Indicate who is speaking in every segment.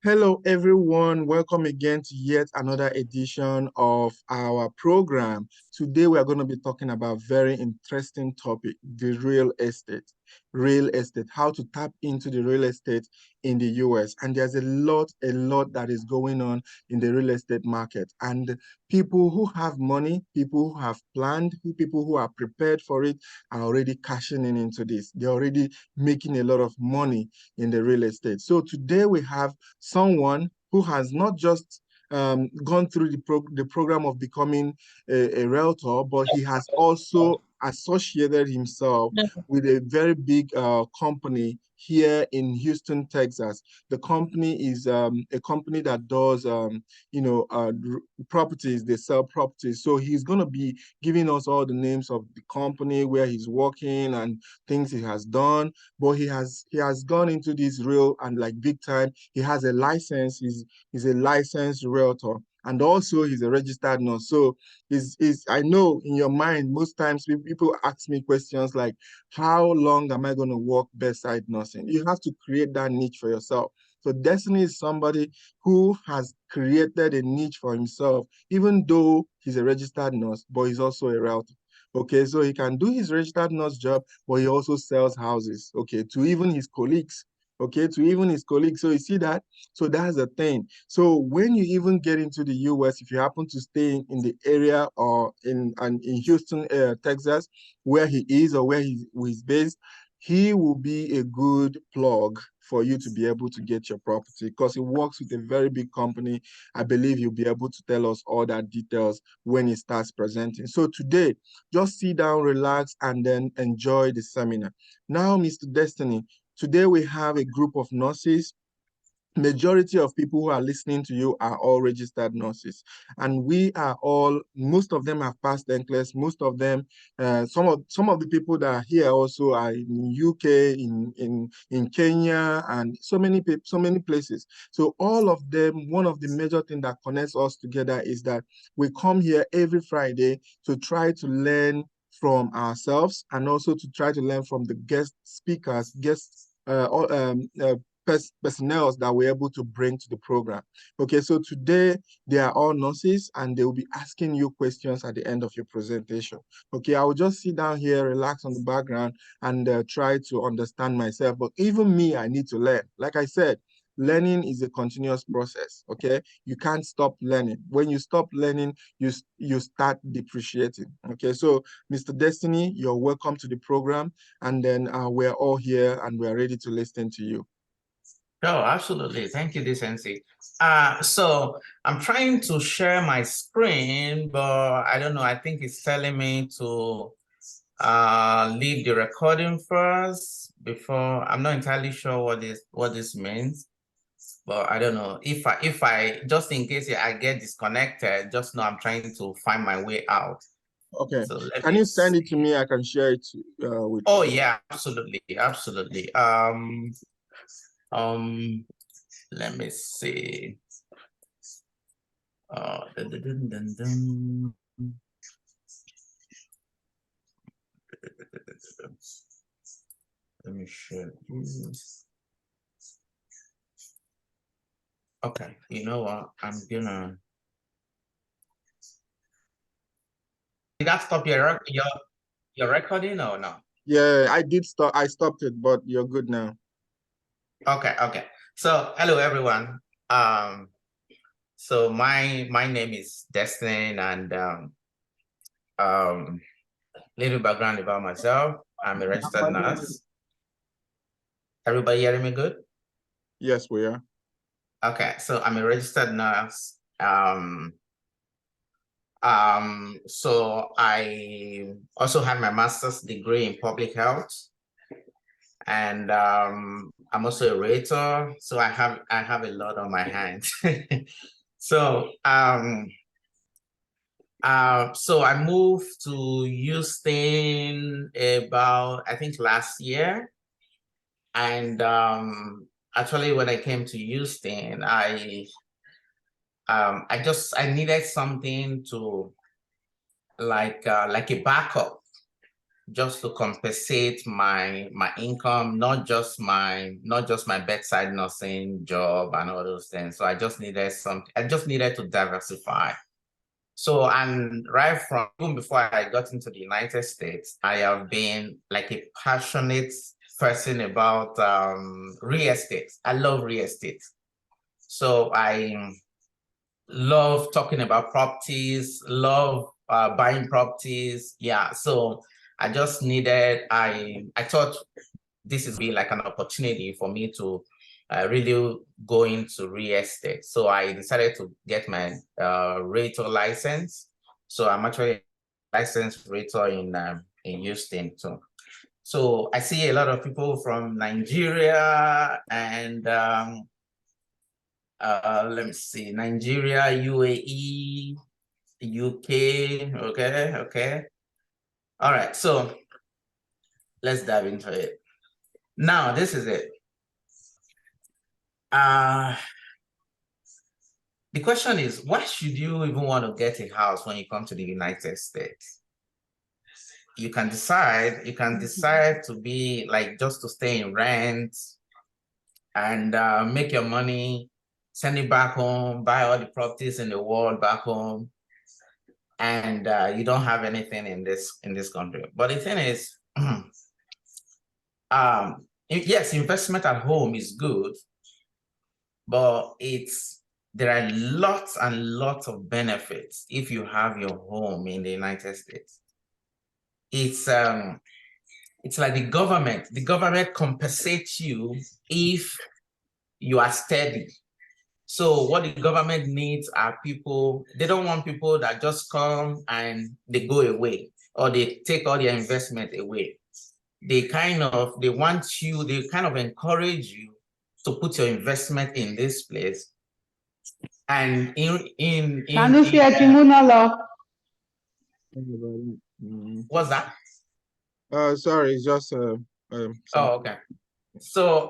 Speaker 1: Hello, everyone. Welcome again to yet another edition of our program. Today, we are going to be talking about a very interesting topic, the real estate. Real estate, how to tap into the real estate in the US. And there's a lot that is going on in the real estate market. And people who have money, people who have planned, people who are prepared for it are already cashing in into this. They're already making a lot of money in the real estate. So today we have someone who has not just gone through the program of becoming a realtor, but he has also associated himself with a very big company here in Houston, Texas. The company is a company that does, properties. They sell properties. So he's going to be giving us all the names of the company, where he's working and things he has done. But he has gone into this real and like big time. He has a license. He's a licensed realtor. And also he's a registered nurse. So I know in your mind, most times people ask me questions like, how long am I going to work bedside nursing? You have to create that niche for yourself. So Destiny is somebody who has created a niche for himself, even though he's a registered nurse, but he's also a realtor. Okay, so he can do his registered nurse job, but he also sells houses, okay, to even his colleagues. Okay, to even his colleagues. So you see that? So that's the thing. So when you even get into the US, if you happen to stay in the area or in Houston, Texas, where he is or where he's based, he will be a good plug for you to be able to get your property because he works with a very big company. I believe he'll be able to tell us all that details when he starts presenting. So today, just sit down, relax, and then enjoy the seminar. Now, Mr. Destiny, today we have a group of nurses. Majority of people who are listening to you are all registered nurses, and we are all, most of them have passed NCLEX. Most of them, some of the people that are here also are in UK, in Kenya, and so many people, so many places. So all of them, one of the major things that connects us together is that we come here every Friday to try to learn from ourselves and also to try to learn from the guest speakers, personnel that we're able to bring to the program. Okay, so today they are all nurses and they will be asking you questions at the end of your presentation. Okay, I will just sit down here, relax on the background, and try to understand myself. But even me, I need to learn. Like I said, learning is a continuous process. Okay, you can't stop learning. When you stop learning, you start depreciating. Okay, so Mr. Destiny, you're welcome to the program, and then we're all here and we're ready to listen to you.
Speaker 2: Oh, absolutely. Thank you, Decency. So I'm trying to share my screen, but I don't know. I think it's telling me to leave the recording first before. I'm not entirely sure what this means, but I don't know. If I just in case I get disconnected, just know I'm trying to find my way out.
Speaker 1: Okay.
Speaker 2: So
Speaker 1: Can you send it to me? I can share it with
Speaker 2: Oh,
Speaker 1: you.
Speaker 2: yeah, absolutely. Absolutely. Let me see. Dun, dun, dun, dun. Let me share this. Okay, you know what? I'm gonna. Did that stop your recording or no?
Speaker 1: Yeah, I did stop. I stopped it, but you're good now.
Speaker 2: Okay, okay. So hello everyone. So my name is Destiny, and little background about myself. I'm a registered nurse. Everybody hearing me good?
Speaker 1: Yes, we are.
Speaker 2: Okay, so I'm a registered nurse. So I also had my master's degree in public health, and I'm also a rater, so I have a lot on my hands. So so I moved to Houston about, I think, last year, and actually when I came to Houston, I needed something to like a backup. just to compensate my income, not just my bedside nursing job and all those things. So I just needed something. I just needed to diversify. So, and right from even before I got into the United States, I have been like a passionate person about real estate. I love real estate. So I love talking about properties, love buying properties. Yeah. So I just needed, I thought this is be like an opportunity for me to really go into real estate. So I decided to get my realtor license. So I'm actually a licensed realtor in Houston too. So I see a lot of people from Nigeria and let me see, Nigeria, UAE, UK. Okay. All right. So let's dive into it. Now, this is it. The question is, why should you even want to get a house when you come to the United States? You can decide to be like just to stay in rent and make your money, send it back home, buy all the properties in the world back home, and you don't have anything in this country. But the thing is, yes, investment at home is good, but there are lots and lots of benefits if you have your home in the United States. It's like the government. The government compensates you if you are steady. So what the government needs are people. They don't want people that just come and they go away or they take all their investment away. They kind of encourage you to put your investment in this place. And what's that?
Speaker 1: Sorry, it's just
Speaker 2: Oh, okay. So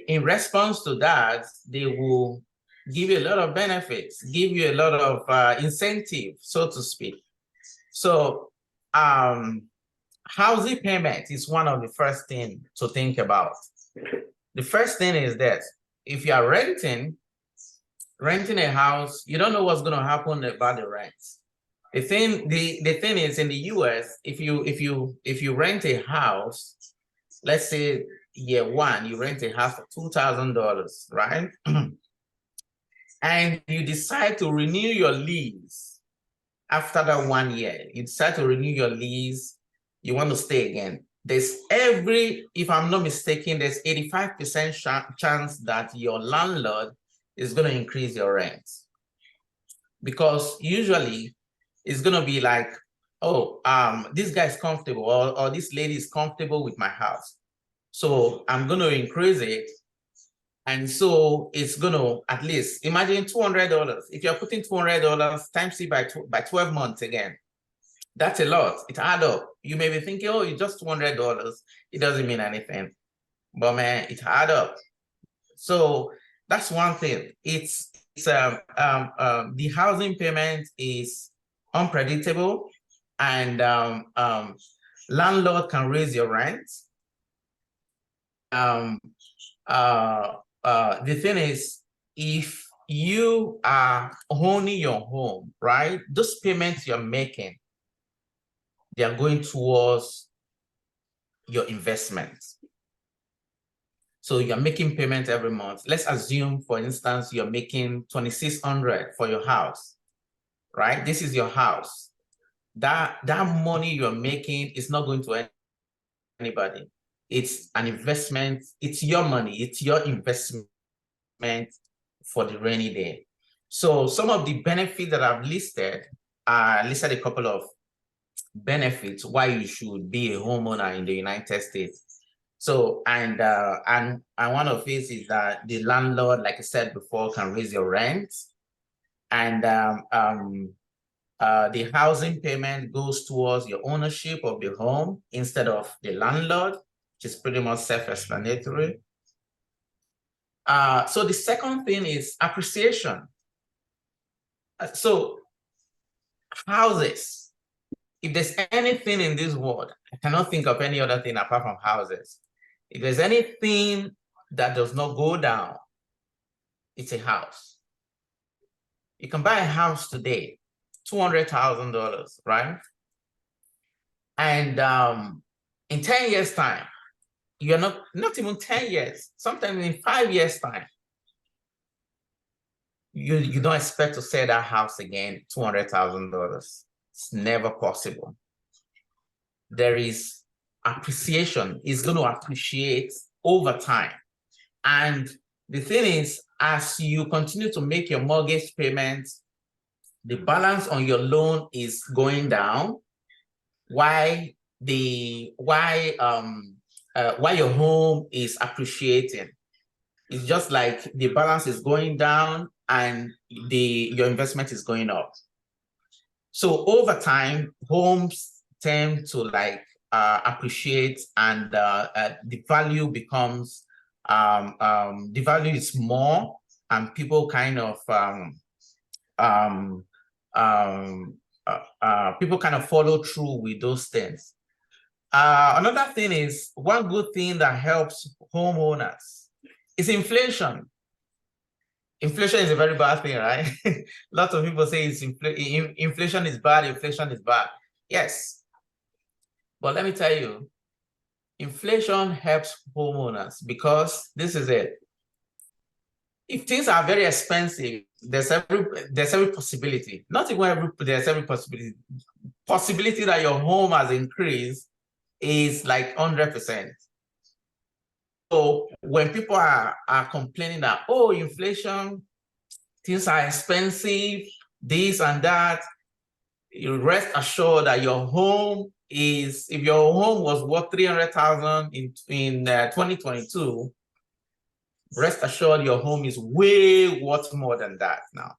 Speaker 2: in response to that, they will give you a lot of benefits, give you a lot of incentive, so to speak. So housing payment is one of the first things to think about. The first thing is that if you are renting a house, you don't know what's going to happen about the rent. The thing is, in the US, if you rent a house, let's say year one, you rent a house for $2,000, right? And you decide to renew your lease after that 1 year. You decide to renew your lease, you want to stay again. If I'm not mistaken, there's 85% chance that your landlord is going to increase your rent. Because usually it's going to be like, oh, this guy is comfortable or this lady is comfortable with my house. So I'm going to increase it. And so it's going to, at least, imagine $200. If you're putting $200 times it by 12 months again, that's a lot. It adds up. You may be thinking, oh, it's just $200. It doesn't mean anything. But man, it adds up. So that's one thing. The housing payment is unpredictable, and landlord can raise your rent. The thing is, if you are owning your home, right, those payments you're making, they are going towards your investments. So you're making payments every month. Let's assume, for instance, you're making $2,600 for your house, right? This is your house. That money you're making is not going to anybody. It's an investment. It's your money. It's your investment for the rainy day. So some of the benefits that I've listed, I listed a couple of benefits why you should be a homeowner in the United States. So, and one of these is that the landlord, like I said before, can raise your rent. And the housing payment goes towards your ownership of the home instead of the landlord, which is pretty much self-explanatory. So the second thing is appreciation. So houses. If there's anything in this world, I cannot think of any other thing apart from houses. If there's anything that does not go down, it's a house. You can buy a house today, $200,000, right? And in 10 years' time, you're not even 10 years, sometimes in 5 years' time, you don't expect to sell that house again, $200,000. It's never possible. There is appreciation. It's going to appreciate over time. And the thing is, as you continue to make your mortgage payments, the balance on your loan is going down, while your home is appreciating. It's just like the balance is going down and your investment is going up. So over time, homes tend to appreciate, and the value becomes the value is more, and people kind of people kind of follow through with those things. Another thing is, one good thing that helps homeowners is inflation. Inflation is a very bad thing, right? Lots of people say inflation is bad, inflation is bad. Yes. But let me tell you, inflation helps homeowners because this is it. If things are very expensive, there's every possibility, not even there's every possibility that your home has increased is like 100%. So when people are complaining that, oh, inflation, things are expensive, this and that, you rest assured that your home is, if your home was worth 300,000 in 2022, rest assured your home is way worth more than that now.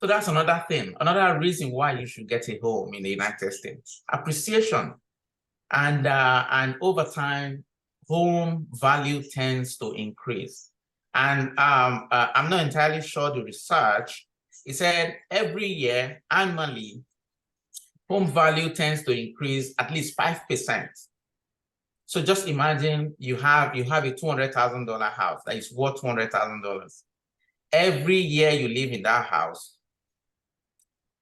Speaker 2: So that's another thing, another reason why you should get a home in the United States. Appreciation. And over time, home value tends to increase. And I'm not entirely sure the research. It said every year, annually, home value tends to increase at least 5%. So just imagine you have a $200,000 house that is worth $200,000. Every year you live in that house,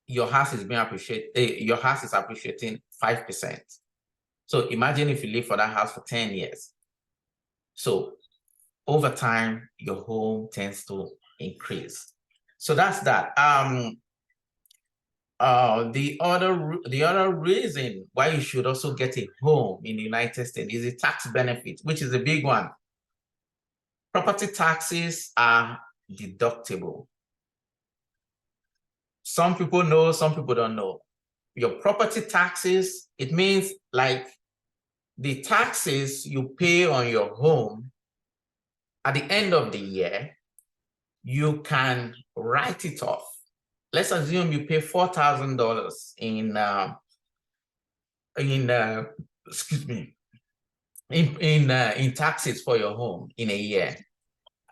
Speaker 2: your house is being appreciated. Your house is appreciating 5%. So imagine if you live for that house for 10 years. So over time, your home tends to increase. So that's that. The other reason why you should also get a home in the United States is the tax benefit, which is a big one. Property taxes are deductible. Some people know, some people don't know. Your property taxes, it means like the taxes you pay on your home at the end of the year, you can write it off. Let's assume you pay $4,000 in taxes for your home in a year.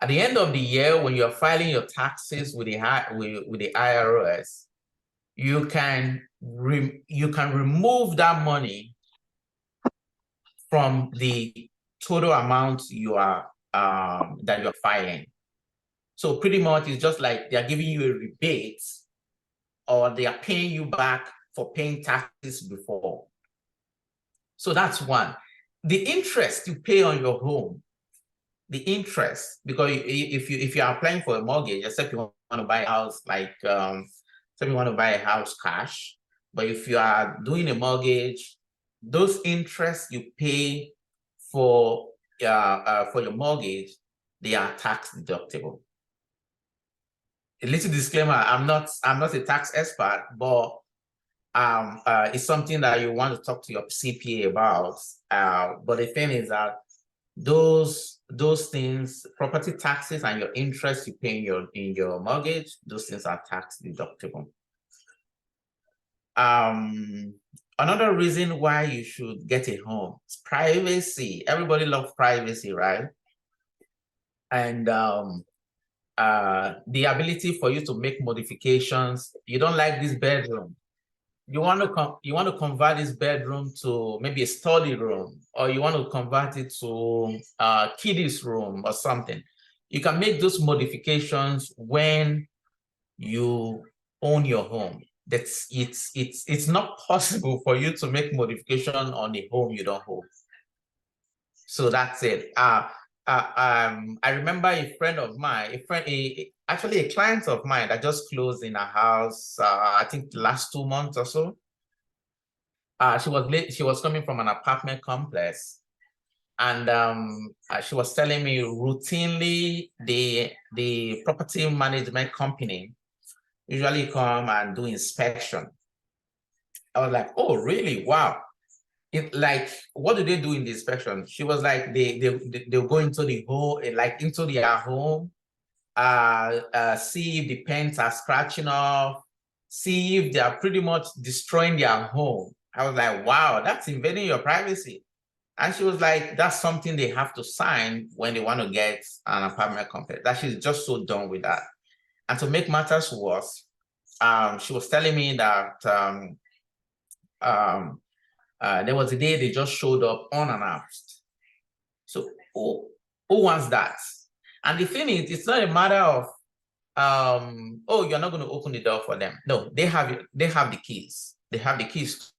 Speaker 2: At the end of the year, when you're filing your taxes with the IRS, you can remove that money from the total amount you are that you're filing. So pretty much it's just like they're giving you a rebate, or they are paying you back for paying taxes before. So that's one. The interest you pay on your home, the interest, because if you're applying for a mortgage, except you want to buy a house, like say you want to buy a house cash, but if you are doing a mortgage, those interests you pay for your mortgage, they are tax deductible. A little disclaimer: I'm not a tax expert, but it's something that you want to talk to your CPA about. But the thing is that those things, property taxes and your interest you pay in your mortgage, those things are tax deductible. Another reason why you should get a home is privacy. Everybody loves privacy, right? And the ability for you to make modifications. You don't like this bedroom. You want to convert this bedroom to maybe a study room, or you want to convert it to a kiddies room or something. You can make those modifications when you own your home. It's not possible for you to make modification on a home you don't own. So that's it. I remember a friend of mine, actually a client of mine that just closed in a house, I think the last 2 months or so. She was coming from an apartment complex, and she was telling me routinely the property management company usually come and do inspection. I was like, oh, really? Wow. Like, what do they do in the inspection? She was like, they'll go into the home, like into their home, see if the paints are scratching off, see if they are pretty much destroying their home. I was like, wow, that's invading your privacy. And she was like, that's something they have to sign when they want to get an apartment complex. That she's just so done with that. And to make matters worse, she was telling me that there was a day they just showed up unannounced. So who wants that? And the thing is, it's not a matter of oh, you're not going to open the door for them. No, they have the keys. They have the keys.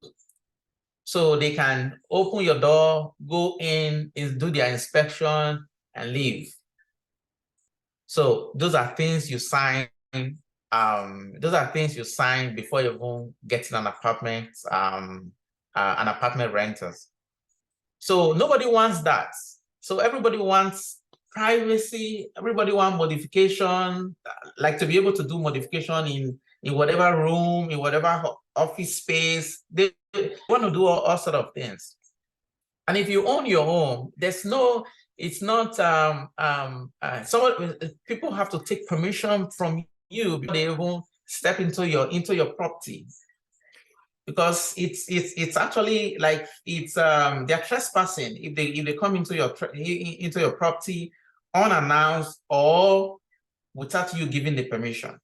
Speaker 2: So they can open your door, go in, do their inspection, and leave. So those are things you sign. Those are things you sign before you even get an apartment renters. So nobody wants that. So everybody wants privacy. Everybody wants modification, like to be able to do modification in whatever room, in whatever office space. They want to do all sorts of things. And if you own your home, there's no, it's not, people have to take permission from you before they even step into your property. Because it's actually like they're trespassing if they come into your property unannounced or without you giving the permission.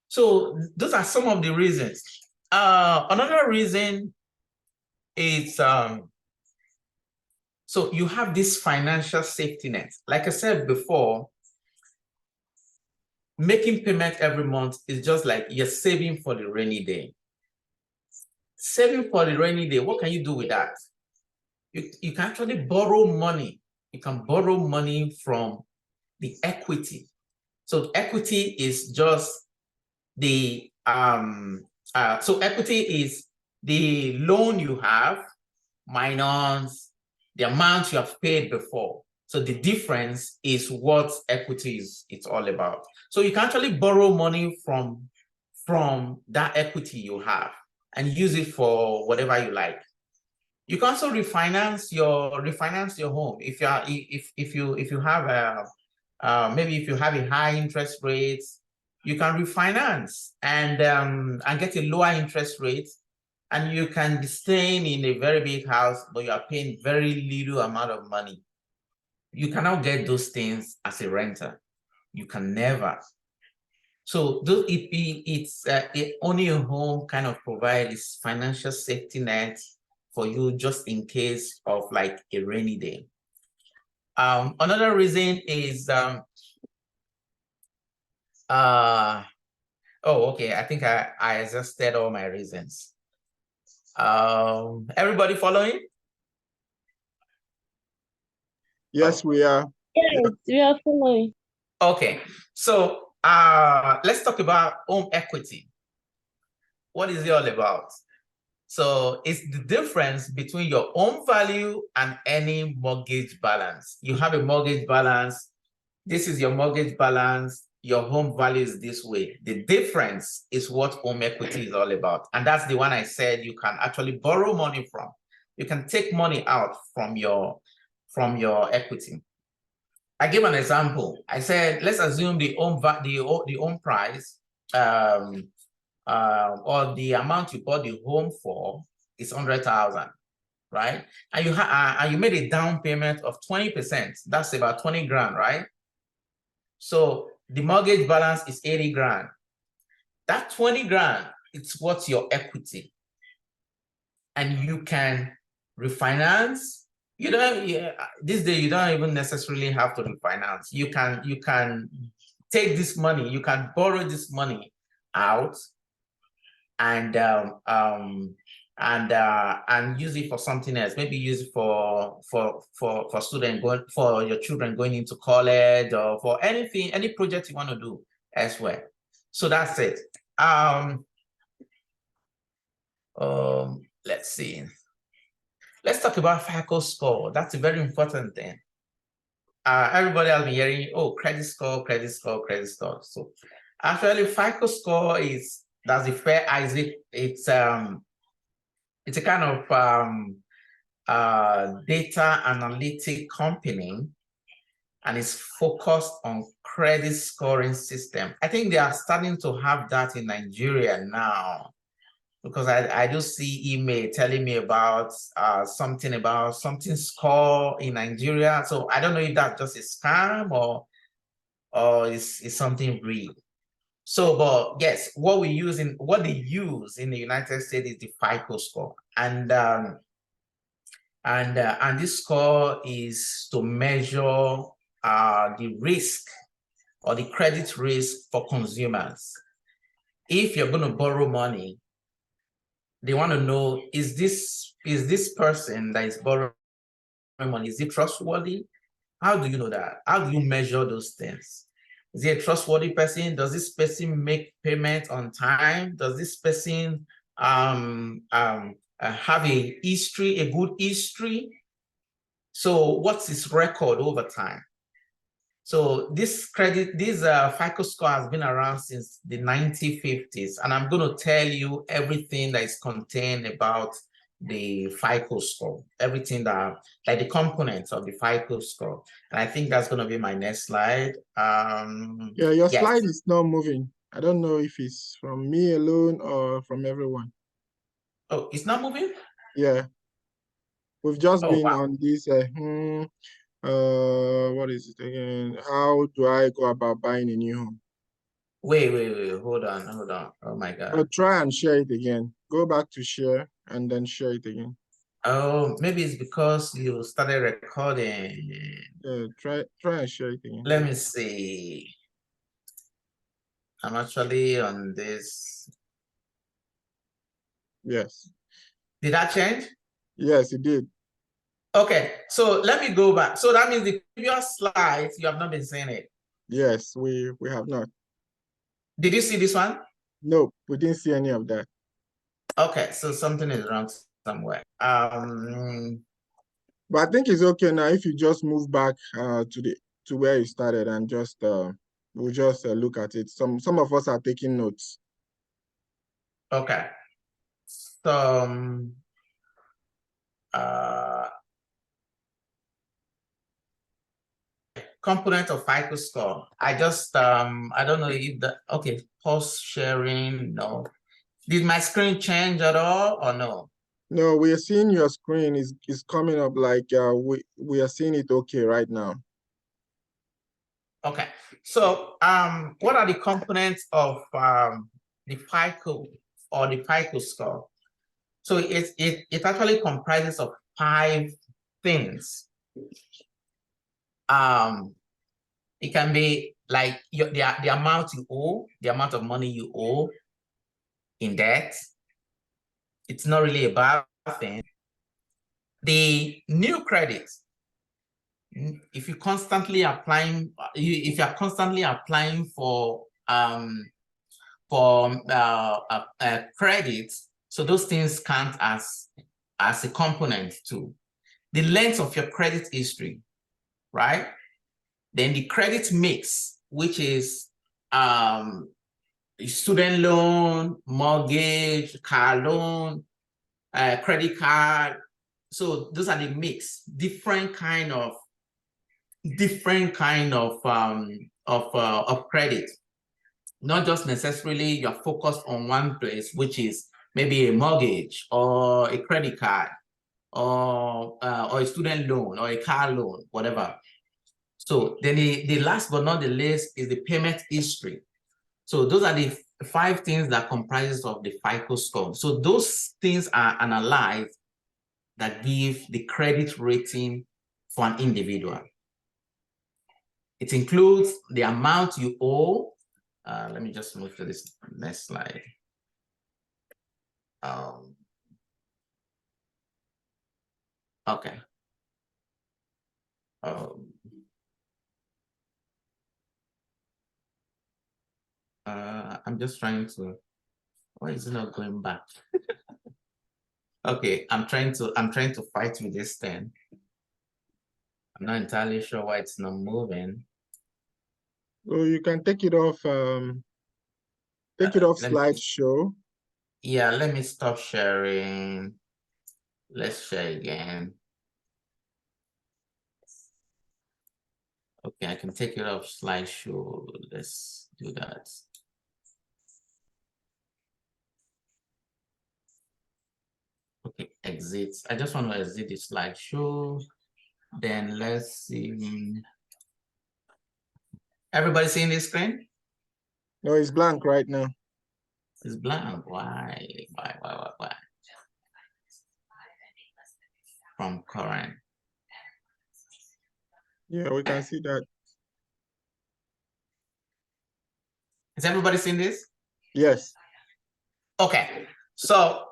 Speaker 2: So those are some of the reasons. Another reason is so you have this financial safety net. Like I said before, making payment every month is just like you're saving for the rainy day. Saving for the rainy day, what can you do with that? You can actually borrow money. You can borrow money from the equity. So equity is just the so equity is the loan you have minus the amount you have paid before. So the difference is what equity is, it's all about. So you can actually borrow money from that equity you have and use it for whatever you like. You can also refinance your home if you have maybe if you have a high interest rate, you can refinance and get a lower interest rate, and you can be staying in a very big house, but you are paying very little amount of money. You cannot get those things as a renter. You can never. So it's only a home kind of provides financial safety net for you just in case of like a rainy day. Another reason is oh, okay, I think I exhausted all my reasons. Everybody following?
Speaker 1: Yes, we are.
Speaker 3: Yes, we are following.
Speaker 2: Okay, so let's talk about home equity. What is it all about? So it's the difference between your home value and any mortgage balance. You have a mortgage balance. This is your mortgage balance. Your home value is this way. The difference is what home equity is all about. And that's the one I said you can actually borrow money from. You can take money out from your equity. I gave an example. I said, let's assume the home price or the amount you bought the home for is 100,000, right? And you made a down payment of 20%. That's about 20 grand, right? So the mortgage balance is 80 grand. That 20 grand, it's what's your equity. And you can refinance. You don't, this day, you don't even necessarily have to refinance. You can take this money, you can borrow this money out and use it for something else. Maybe use it for student going, for your children going into college, or for anything, any project you want to do elsewhere. So that's it. Let's see. Let's talk about FICO score. That's a very important thing. Everybody has been hearing, oh, credit score, credit score, credit score. So actually, FICO score is, that's a fair Isaac. It's a kind of data analytic company, and it's focused on credit scoring system. I think they are starting to have that in Nigeria now, because I do see email telling me about something score in Nigeria. So I don't know if that's just a scam or is something real. So, but yes, what they use in the United States is the FICO score, and this score is to measure the risk or the credit risk for consumers. If you're going to borrow money, they want to know, is this person that is borrowing money, is it trustworthy? How do you know that? How do you measure those things? Is he a trustworthy person? Does this person make payment on time? Does this person have a history, a good history? So what's his record over time? So this FICO score has been around since the 1950s, and I'm going to tell you everything that is contained about the FICO score, everything that, like the components of the FICO score. And I think that's going to be my next slide.
Speaker 1: Yeah, your
Speaker 2: yes.
Speaker 1: slide is not moving. I don't know if it's from me alone or from everyone.
Speaker 2: Oh, it's not moving?
Speaker 1: Yeah. We've just been
Speaker 2: wow.
Speaker 1: on this, what is it again? How do I go about buying a new home?
Speaker 2: Wait, hold on. Oh my God.
Speaker 1: But try and share it again. Go back to share and then share it again.
Speaker 2: Oh, maybe it's because you started recording.
Speaker 1: Yeah, try and share it again.
Speaker 2: Let me see. I'm actually on this.
Speaker 1: Yes.
Speaker 2: Did that change?
Speaker 1: Yes, it did.
Speaker 2: Okay, so let me go back. So that means the previous slides, you have not been seeing it.
Speaker 1: Yes, we have not.
Speaker 2: Did you see this one?
Speaker 1: No, we didn't see any of that.
Speaker 2: Okay, so something is wrong somewhere.
Speaker 1: But I think it's okay now if you just move back to where you started and just we'll just look at it. Some of us are taking notes.
Speaker 2: Okay. So component of FICO score. I just I don't know if the okay, pause sharing. No. Did my screen change at all or no?
Speaker 1: No, we are seeing your screen is coming up like we are seeing it okay right now.
Speaker 2: Okay, so what are the components of the FICO or the FICO score? So it actually comprises of 5 things. It can be like the amount you owe, the amount of money you owe in debt. It's not really a bad thing. The new credit, if you're constantly applying, for credit, so those things count as a component too. The length of your credit history, right? Then the credit mix, which is student loan, mortgage, car loan, credit card. So those are the mix, different kind of credit. Not just necessarily you're focused on one place, which is maybe a mortgage or a credit card or a student loan or a car loan, whatever. So then the last but not the least is the payment history. So those are the 5 things that comprises of the FICO score. So those things are analyzed that give the credit rating for an individual. It includes the amount you owe. Let me just move to this next slide. Okay. I'm just trying to, why is it not going back? Okay, I'm trying to fight with this thing. I'm not entirely sure why it's not moving.
Speaker 1: Oh, you can take it off slideshow.
Speaker 2: Yeah, let me stop sharing. Let's share again. Okay, I can take it off slideshow. Let's do that. Okay, exit. I just want to exit the slideshow. Then let's see. Everybody seeing this screen?
Speaker 1: No, it's blank right now.
Speaker 2: It's blank. Why? From current.
Speaker 1: Yeah, we can see that.
Speaker 2: Has everybody seen this?
Speaker 1: Yes.
Speaker 2: Okay. So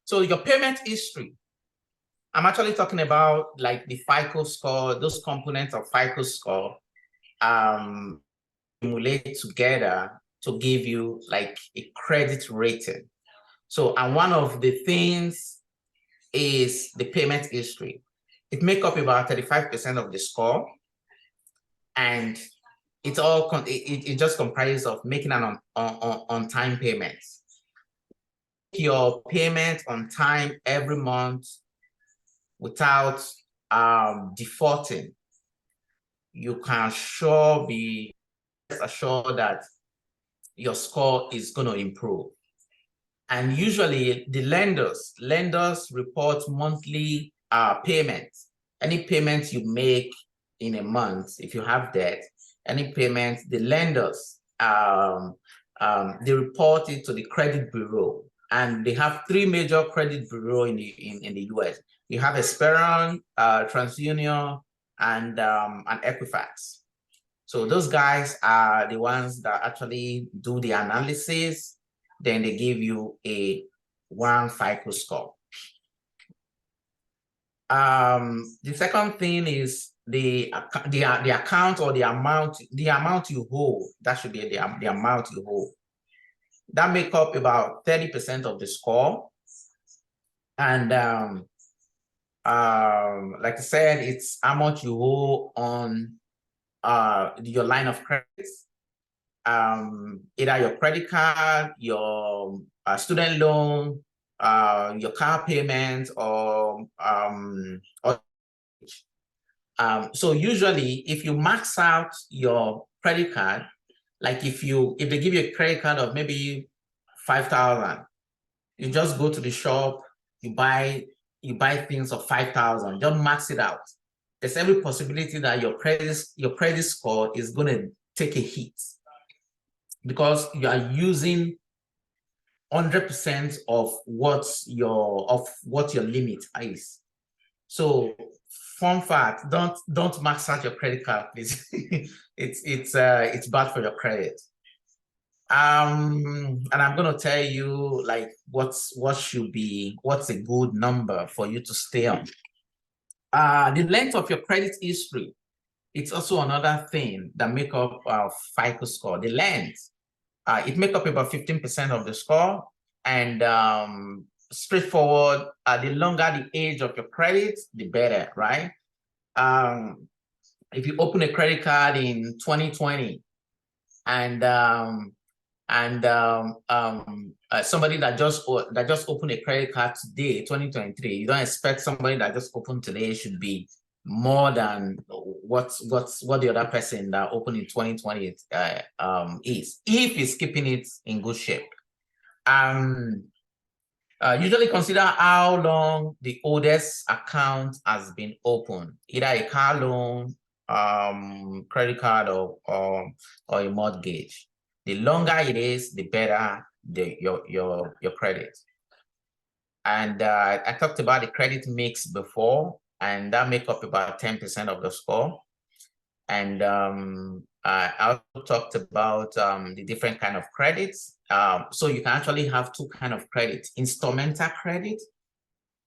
Speaker 2: so your payment history. I'm actually talking about like the FICO score, those components of FICO score accumulate together to give you like a credit rating. So, and one of the things is the payment history. It makes up about 35% of the score, and it's all it just comprises of making an on-time payment. Your payment on time every month without defaulting, you can be assured that your score is going to improve. And usually the lenders report monthly payments. Any payments you make in a month, if you have debt, any payments, the lenders, they report it to the credit bureau. And they have 3 major credit bureaus in the US. You have Esperon, TransUnion, and Equifax. So those guys are the ones that actually do the analysis. Then they give you a 1 FICO score. The second thing is the account or the amount you hold. That should be the amount you hold. That make up about 30% of the score. And like I said, it's how much you owe on your line of credit. Either your credit card, your student loan, your car payment, or so usually if you max out your credit card, like if they give you a credit card of maybe 5,000, you just go to the shop, you buy things of 5,000, just max it out. There's every possibility that your credit score is going to take a hit, because you are using 100% of what your limit is. So, fun fact: don't max out your credit card, please. it's bad for your credit. And I'm gonna tell you like what's a good number for you to stay on. The length of your credit history. It's also another thing that make up our FICO score. The length. It makes up about 15% of the score, and straightforward, the longer the age of your credit, the better, right? If you open a credit card in 2020 and somebody that just opened a credit card today, 2023, you don't expect somebody that just opened today should be more than what the other person that opened in 2020 is, if he's keeping it in good shape. Usually consider how long the oldest account has been opened, either a car loan, credit card, or a mortgage. The longer it is, the better your credit. And I talked about the credit mix before, and that make up about 10% of the score. And I also talked about the different kind of credits. So you can actually have two kind of credits: instrumental credit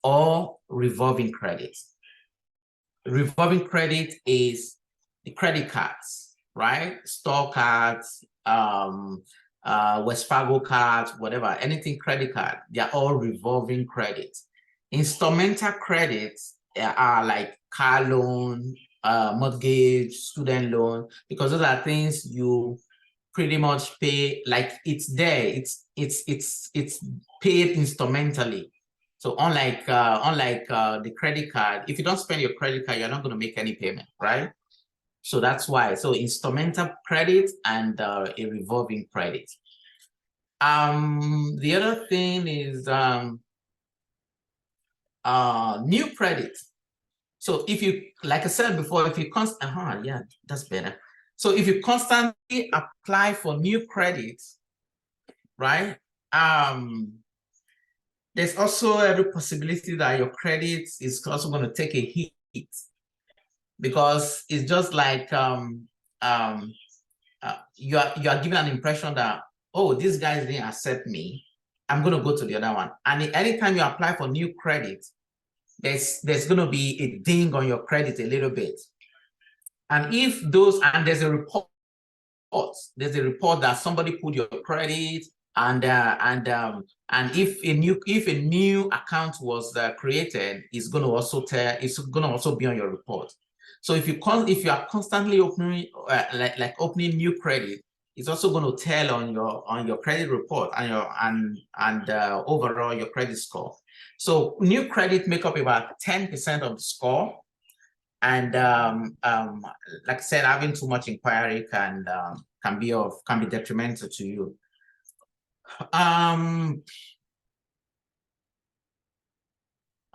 Speaker 2: or revolving credit. Revolving credit is the credit cards, right? Store cards, West Fargo cards, whatever, anything credit card, they're all revolving credits. Instrumental credits are like car loan, mortgage, student loan, because those are things you pretty much pay, like it's there, it's paid instrumentally. So unlike the credit card, if you don't spend your credit card, you're not going to make any payment, right? So that's why. So instrumental credit and a revolving credit. The other thing is new credit. So if you, like I said before, if you yeah, that's better. So if you constantly apply for new credits, right? There's also every possibility that your credit is also going to take a hit, because it's just like you are given an impression that, oh, these guys didn't accept me, I'm going to go to the other one. And anytime you apply for new credit, there's going to be a ding on your credit a little bit. And if those, and there's a report that somebody put your credit, and if a new account was created, it's going to also be on your report. So if you are constantly opening like opening new credit, it's also going to tell on your credit report and your overall your credit score. So new credit make up about 10% of the score. And like I said, having too much inquiry can be detrimental to you.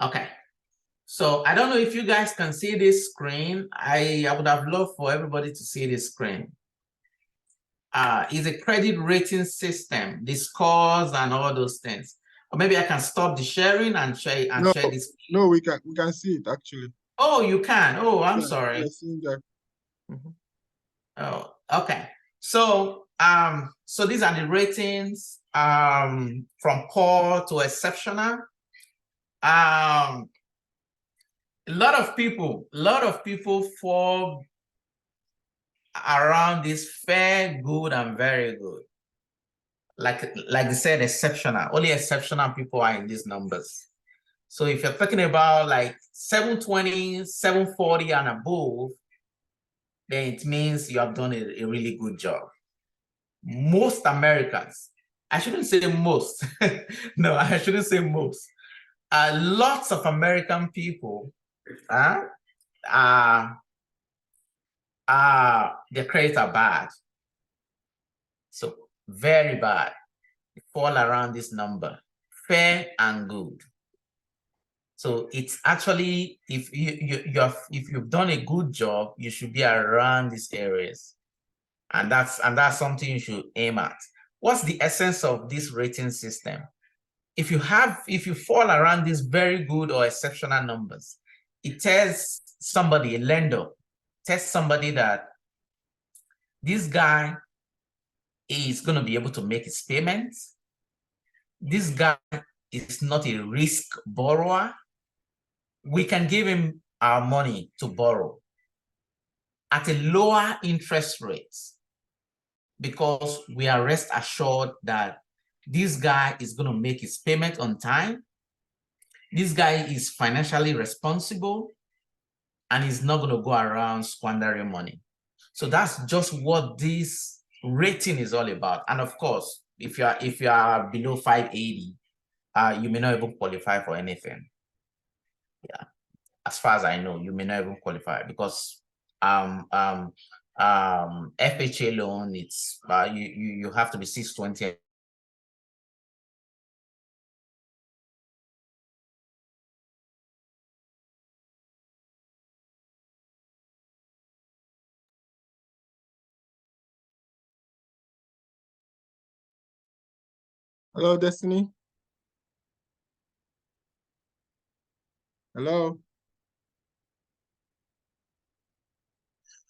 Speaker 2: Okay, so I don't know if you guys can see this screen. I would have loved for everybody to see this screen. It's a credit rating system, the scores and all those things. Or maybe I can stop the sharing and share this.
Speaker 1: No, we can see it actually.
Speaker 2: Oh, you can. Oh, I'm sorry.
Speaker 1: Yes, that.
Speaker 2: Oh, okay. So so these are the ratings from poor to exceptional. A lot of people fall around this fair, good, and very good. Like they said, exceptional. Only exceptional people are in these numbers. So if you're talking about like 720, 740 and above, then it means you have done a really good job. Most Americans, I shouldn't say most. No, I shouldn't say most. Lots of American people their credits are bad. So very bad. They fall around this number, fair and good. So it's actually, if you've done a good job, you should be around these areas. And that's something you should aim at. What's the essence of this rating system? If you fall around these very good or exceptional numbers, it tells somebody, a lender, tells somebody that this guy is going to be able to make his payments. This guy is not a risk borrower. We can give him our money to borrow at a lower interest rate, because we are rest assured that this guy is going to make his payment on time. This guy is financially responsible and is not going to go around squandering money. So that's just what this rating is all about. And of course, if you are below 580, you may not even qualify for anything. Yeah, as far as I know, you may not even qualify, because FHA loan, it's you have to be 620
Speaker 1: Hello, Destiny. Hello.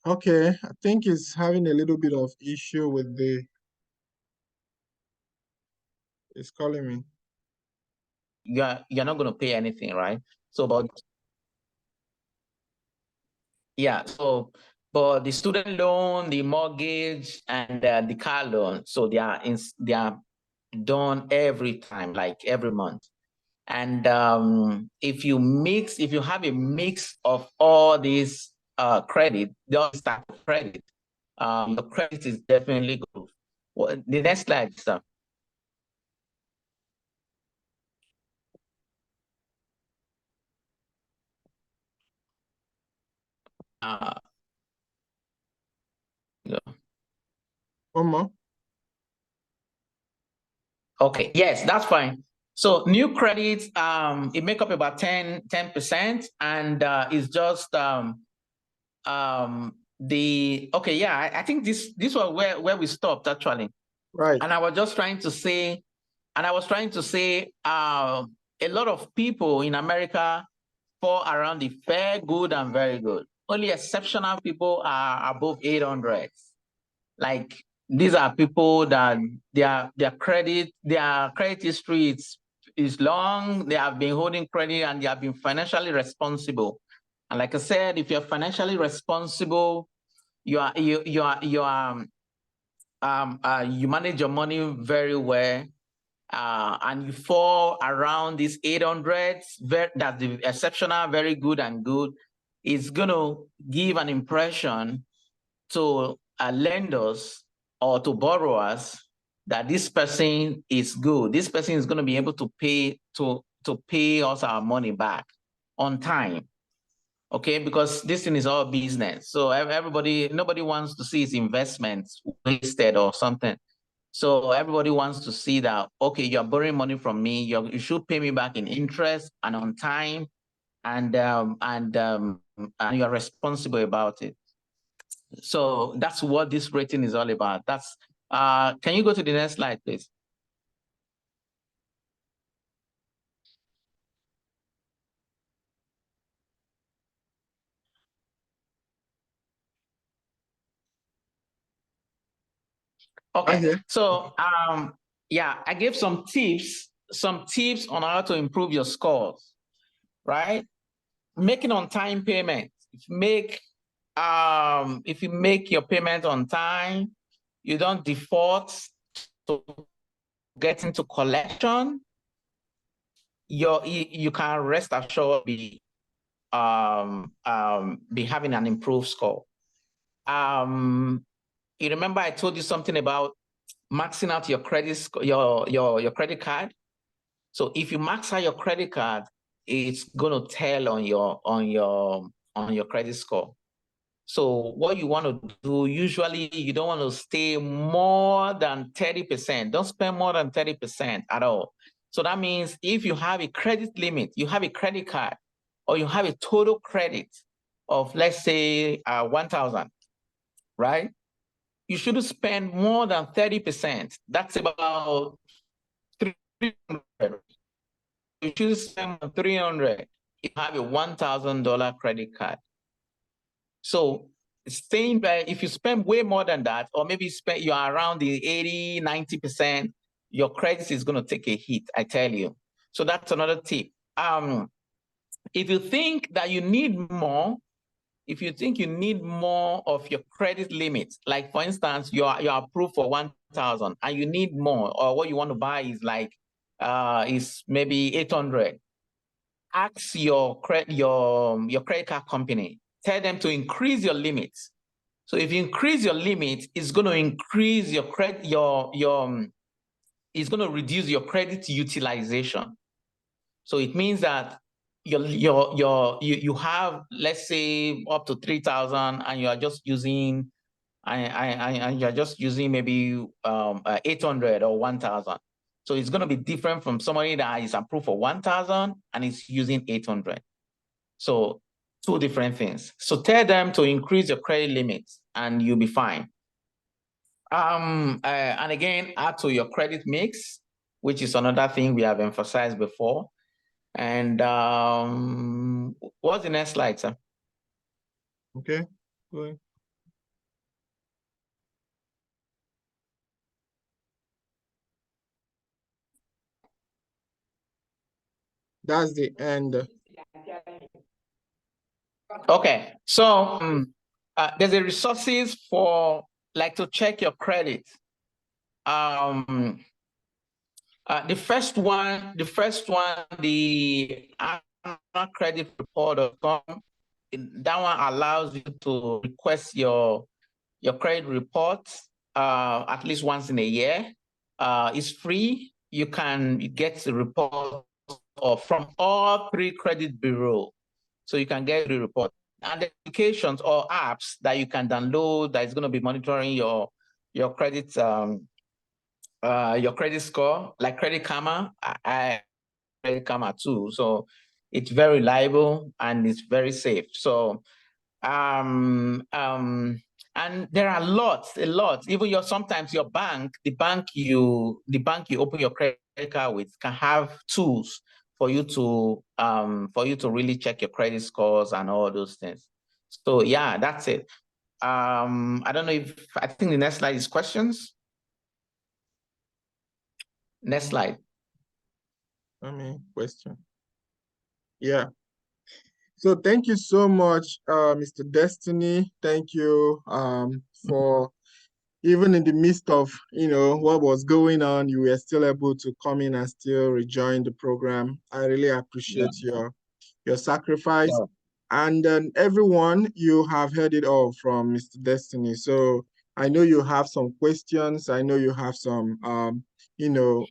Speaker 1: Okay, I think it's having a little bit of issue with it's calling me.
Speaker 2: You're not going to pay anything, right? So, but yeah, so but the student loan, the mortgage, and the car loan, so they are done every time, like every month. And if you have a mix of all these credit, those type of credit, your credit is definitely good. Well, the next slide, sir. Yeah.
Speaker 1: One more.
Speaker 2: Okay, yes, that's fine. So new credits, it make up about 10%, and it's just okay, yeah, I think this was where we stopped actually.
Speaker 1: Right.
Speaker 2: And I was just trying to say, a lot of people in America fall around the fair, good, and very good. Only exceptional people are above 800. Like, these are people that their credit history is long. They have been holding credit and they have been financially responsible. And like I said, if you're financially responsible, you manage your money very well, and you fall around these 800s, that's the exceptional, very good, and good. It's going to give an impression to lenders or to borrowers that this person is good. This person is going to be able to pay us our money back on time. Okay, because this thing is all business. So nobody wants to see his investments wasted or something. So everybody wants to see that, okay, you're borrowing money from me, you should pay me back in interest and on time, and you're responsible about it. So that's what this rating is all about. Can you go to the next slide, please? Okay, so yeah, I gave some tips on how to improve your scores, right? Making on-time payment. If you make your payment on time, you don't default to get into collection, you can rest assured be having an improved score. You remember I told you something about maxing out your credit your credit card. So if you max out your credit card, it's going to tell on your credit score. So what you want to do, usually you don't want to stay more than 30%. Don't spend more than 30% at all. So that means if you have a credit limit, you have a credit card, or you have a total credit of, let's say, 1,000, right? You shouldn't spend more than 30%. That's about 300. You should spend 300 if you have a $1,000 credit card. So staying there, if you spend way more than that, or maybe you're around the 80, 90%, your credit is going to take a hit, I tell you. So that's another tip. If you think that you need more, if you think you need more of your credit limit, like for instance, you're approved for 1,000 and you need more, or what you want to buy is like is maybe 800. Ask your credit card company. Tell them to increase your limit. So if you increase your limit, it's going to increase your credit, it's going to reduce your credit utilization. So it means that you have, let's say, up to 3,000, and you are just using and you're just using maybe 800 or 1,000. So it's going to be different from somebody that is approved for 1,000 and is using 800. So two different things. So tell them to increase your credit limits and you'll be fine. And again, add to your credit mix. which is another thing we have emphasized before. And what's the next slide, sir?
Speaker 1: Okay, go ahead. That's the end.
Speaker 2: Okay, so there's a resources for like to check your credit. The first one, the annual credit report.com, that one allows you to request your credit report at least once in a year. It's free. You can get the report from all 3 credit bureaus. So you can get the report. And the applications or apps that you can download that is going to be monitoring your credit score, like Credit Karma. I Credit Karma too. So it's very reliable and it's very safe. So and there are a lot. Even sometimes your bank, the bank you open your credit card with can have tools for you to really check your credit scores and all those things. So yeah, that's it. I don't know I think the next slide is questions. Next slide.
Speaker 1: Question. Yeah. So thank you so much, Mr. Destiny. Thank you for even in the midst of, what was going on, you were still able to come in and still rejoin the program. I really appreciate your sacrifice.
Speaker 2: Yeah.
Speaker 1: And then everyone, you have heard it all from Mr. Destiny. So I know you have some questions. I know you have some, you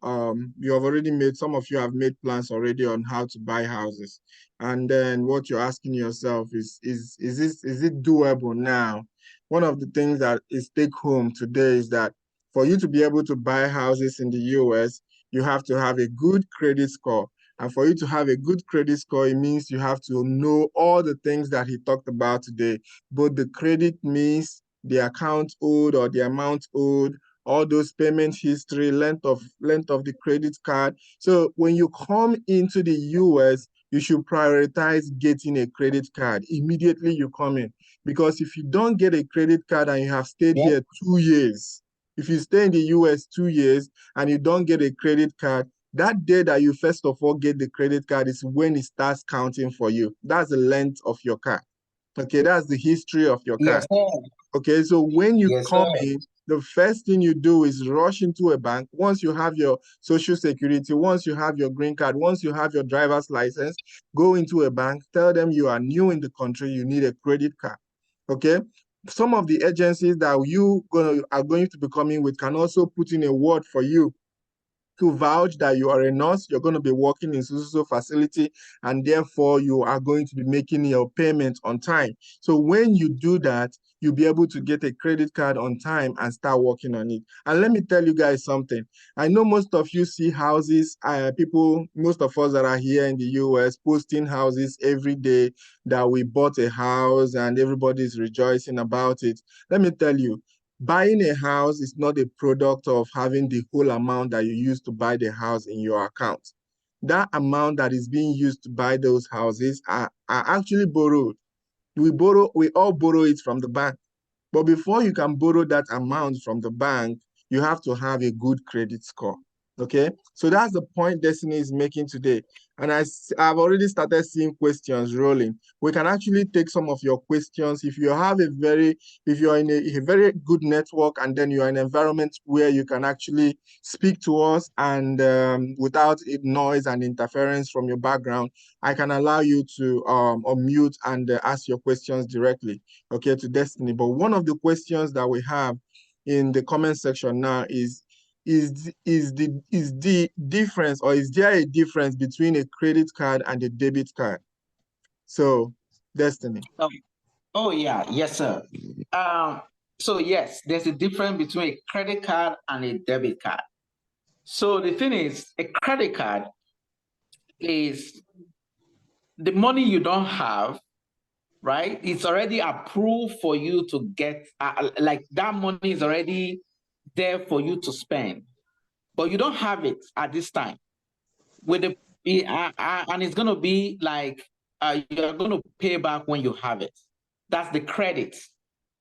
Speaker 1: have already some of you have made plans already on how to buy houses. And then what you're asking yourself is it doable now? One of the things that is take home today is that for you to be able to buy houses in the US, you have to have a good credit score. And for you to have a good credit score, it means you have to know all the things that he talked about today, both the credit means, the account owed or the amount owed, all those payment history, length of the credit card. So when you come into the US, you should prioritize getting a credit card immediately you come in. Because if you don't get a credit card and you have stayed here 2 years, if you stay in the US 2 years and you don't get a credit card, that day that you first of all get the credit card is when it starts counting for you. That's the length of your card. Okay, that's the history of your card.
Speaker 2: Yes, sir.
Speaker 1: Okay, so when you
Speaker 2: Yes,
Speaker 1: come
Speaker 2: sir.
Speaker 1: in, the first thing you do is rush into a bank. Once you have your social security, once you have your green card, once you have your driver's license, go into a bank, tell them you are new in the country, you need a credit card. Okay, some of the agencies that are going to be coming with can also put in a word for you to vouch that you are a nurse, you're going to be working in social facility, and therefore you are going to be making your payment on time. So when you do that, you'll be able to get a credit card on time and start working on it. And let me tell you guys something. I know most of you see houses, most of us that are here in the US posting houses every day that we bought a house and everybody's rejoicing about it. Let me tell you, buying a house is not a product of having the whole amount that you used to buy the house in your account. That amount that is being used to buy those houses are actually borrowed. We all borrow it from the bank. But before you can borrow that amount from the bank, you have to have a good credit score. Okay, so that's the point Destiny is making today. And I've already started seeing questions rolling. We can actually take some of your questions. If you're in a very good network and then you're in an environment where you can actually speak to us and without noise and interference from your background, I can allow you to unmute and ask your questions directly, okay, to Destiny. But one of the questions that we have in the comment section now is the difference, or is there a difference between a credit card and a debit card? So, Destiny.
Speaker 2: Oh yeah, yes, sir. So yes, there's a difference between a credit card and a debit card. So the thing is, a credit card is the money you don't have, right? It's already approved for you to get, like that money is already there for you to spend.
Speaker 4: but you don't have it at this time. With the and it's going to be like you're going to pay back when you have it. That's the credit.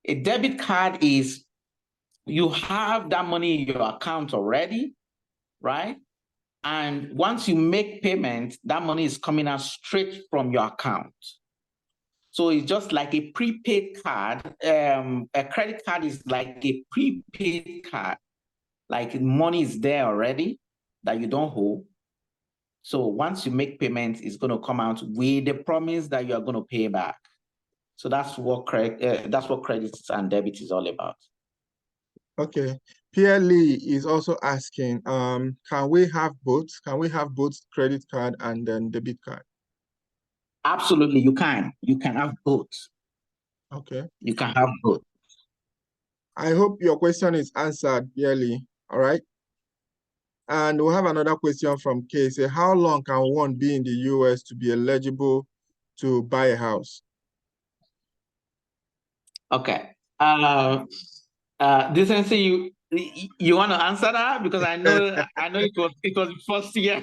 Speaker 4: A debit card is you have that money in your account already, right? And once you make payment, that money is coming out straight from your account. So it's just like a prepaid card. A credit card is like a prepaid card. Like money is there already that you don't owe. So once you make payment, it's going to come out with the promise that you are going to pay back. So that's what credits and debit is all about.
Speaker 1: Okay. Pierre Lee is also asking, can we have both? Can we have both credit card and then debit card?
Speaker 4: Absolutely, you can. You can have both.
Speaker 1: Okay.
Speaker 4: You can have both.
Speaker 1: I hope your question is answered, Pierre Lee. All right. And we have another question from Kay. Say, how long can one be in the US to be eligible to buy a
Speaker 4: Okay. Decency, you want to answer that? Because I know it was the first year.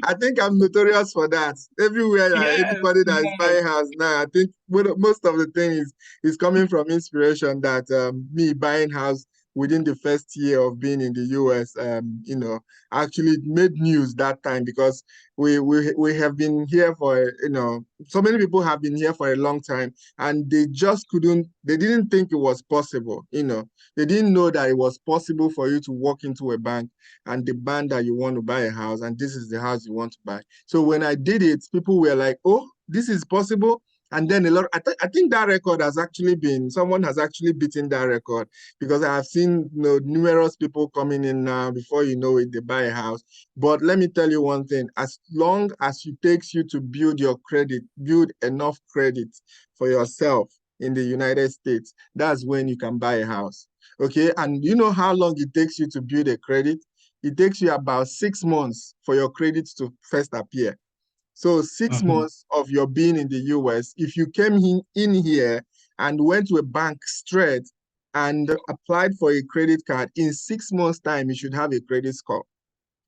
Speaker 1: I think I'm notorious for that. Everywhere,
Speaker 4: Yes,
Speaker 1: anybody that is
Speaker 4: yes.
Speaker 1: buying house now, I think most of the thing is coming from inspiration that me buying house within the first year of being in the US, actually made news that time because we have been here for, so many people have been here for a long time and they didn't think it was possible, they didn't know that it was possible for you to walk into a bank and demand that you want to buy a house and this is the house you want to buy. So when I did it, people were like, oh, this is possible. And then I think that record has actually someone has actually beaten that record because I have seen numerous people coming in now, before you know it, they buy a house. But let me tell you one thing, as long as it takes you to build your credit, build enough credit for yourself in the United States, that's when you can buy a house. Okay, and you know how long it takes you to build a credit? It takes you about 6 months for your credit to first appear. So 6 months of your being in the US, if you came in here and went to a bank straight and applied for a credit card, in 6 months' time, you should have a credit score.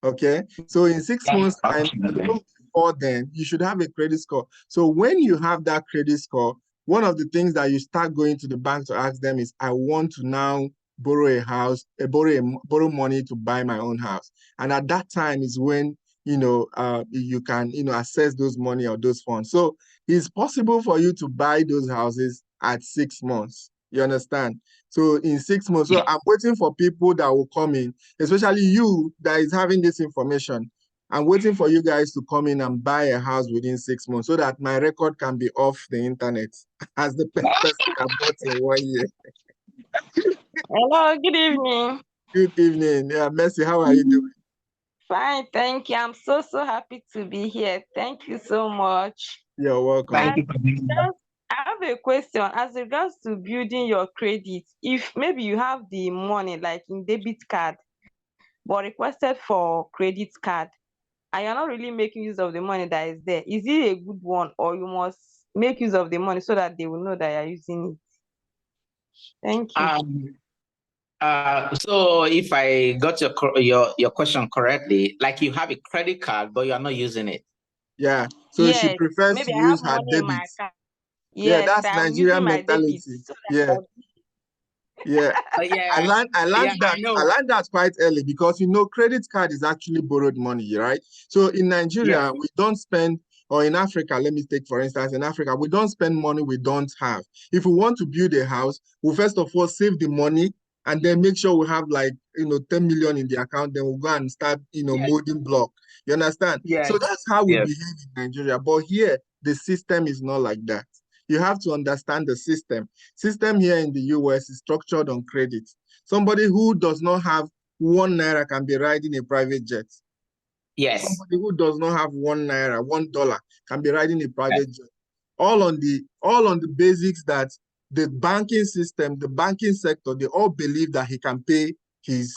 Speaker 1: Okay, so in 6 months' time, even before then, you should have a credit score. So when you have that credit score, one of the things that you start going to the bank to ask them is, I want to now borrow a house, borrow money to buy my own house. And at that time is when you can access those money or those funds. So it's possible for you to buy those houses at 6 months. You understand? So in 6 months, so I'm waiting for people that will come in, especially you that is having this information. I'm waiting for you guys to come in and buy a house within 6 months so that my record can be off the internet as the person that bought in 1 year.
Speaker 3: Hello, good evening.
Speaker 1: Good evening. Yeah, Mercy, how are you doing?
Speaker 3: Fine, thank you. I'm so happy to be here. Thank you so much.
Speaker 1: You're welcome.
Speaker 4: Thank you for being here.
Speaker 3: I have a question as regards to building your credit. If maybe you have the money like in debit card, but requested for credit card, and you're not really making use of the money that is there, is it a good one, or you must make use of the money so that they will know that you're using it? Thank you.
Speaker 4: So if I got your question correctly, like you have a credit card, but you are not using it.
Speaker 1: Yeah. So she prefers
Speaker 3: maybe
Speaker 1: to
Speaker 3: I have
Speaker 1: use her
Speaker 3: money in my
Speaker 1: debit.
Speaker 3: account.
Speaker 1: Yeah,
Speaker 3: Yes,
Speaker 1: that's
Speaker 3: I'm
Speaker 1: Nigerian
Speaker 3: using my
Speaker 1: mentality.
Speaker 3: debit. So
Speaker 1: Yeah. Yeah.
Speaker 4: Yeah.
Speaker 1: I learned that.
Speaker 4: I know.
Speaker 1: I learned that quite early because credit card is actually borrowed money, right? So in Nigeria, we don't spend, or in Africa, let me take for instance, in Africa, we don't spend money we don't have. If we want to build a house, we first of all save the money and then make sure we have like 10 million in the account, then we'll go and start molding block. You understand?
Speaker 4: Yes.
Speaker 1: So that's how we behave in Nigeria. But here, the system is not like that. You have to understand the system. System here in the US is structured on credit. Somebody who does not have 1 naira can be riding a private jet.
Speaker 4: Yes.
Speaker 1: Somebody who does not have 1 naira, $1 can be riding a private jet. All on the basics that the banking system, the banking sector, they all believe that he can pay his